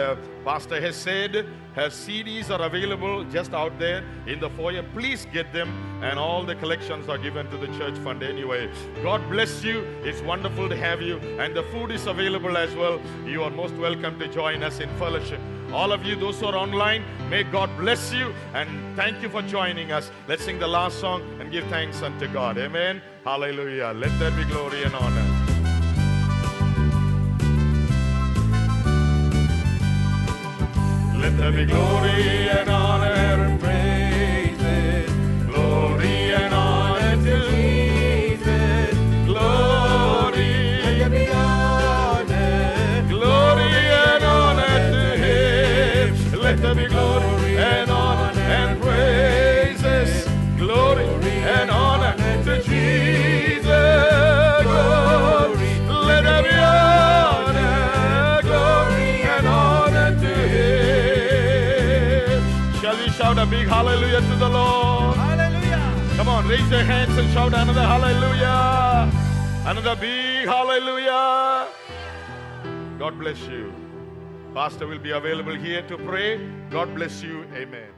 Pastor has said, her CDs are available just out there in the foyer. Please get them, and all the collections are given to the church fund anyway. God bless you. It's wonderful to have you, and the food is available as well. You are most welcome to join us in fellowship. All of you, those who are online, may God bless you, and thank you for joining us. Let's sing the last song and give thanks unto God. Amen. Hallelujah. Let there be glory and honor. Let there be glory and honor and praises. Glory and honor to Jesus. Glory. Let there be honor. Glory and honor to Him. Let there be glory and honor and praises. Glory and honor to Jesus. Glory. Let there be honor. Glory and honor to Him. Shall we shout a big hallelujah to the Lord? Hallelujah. Come on, raise your hands and shout another hallelujah. Another big hallelujah. God bless you. Pastor will be available here to pray. God bless you. Amen.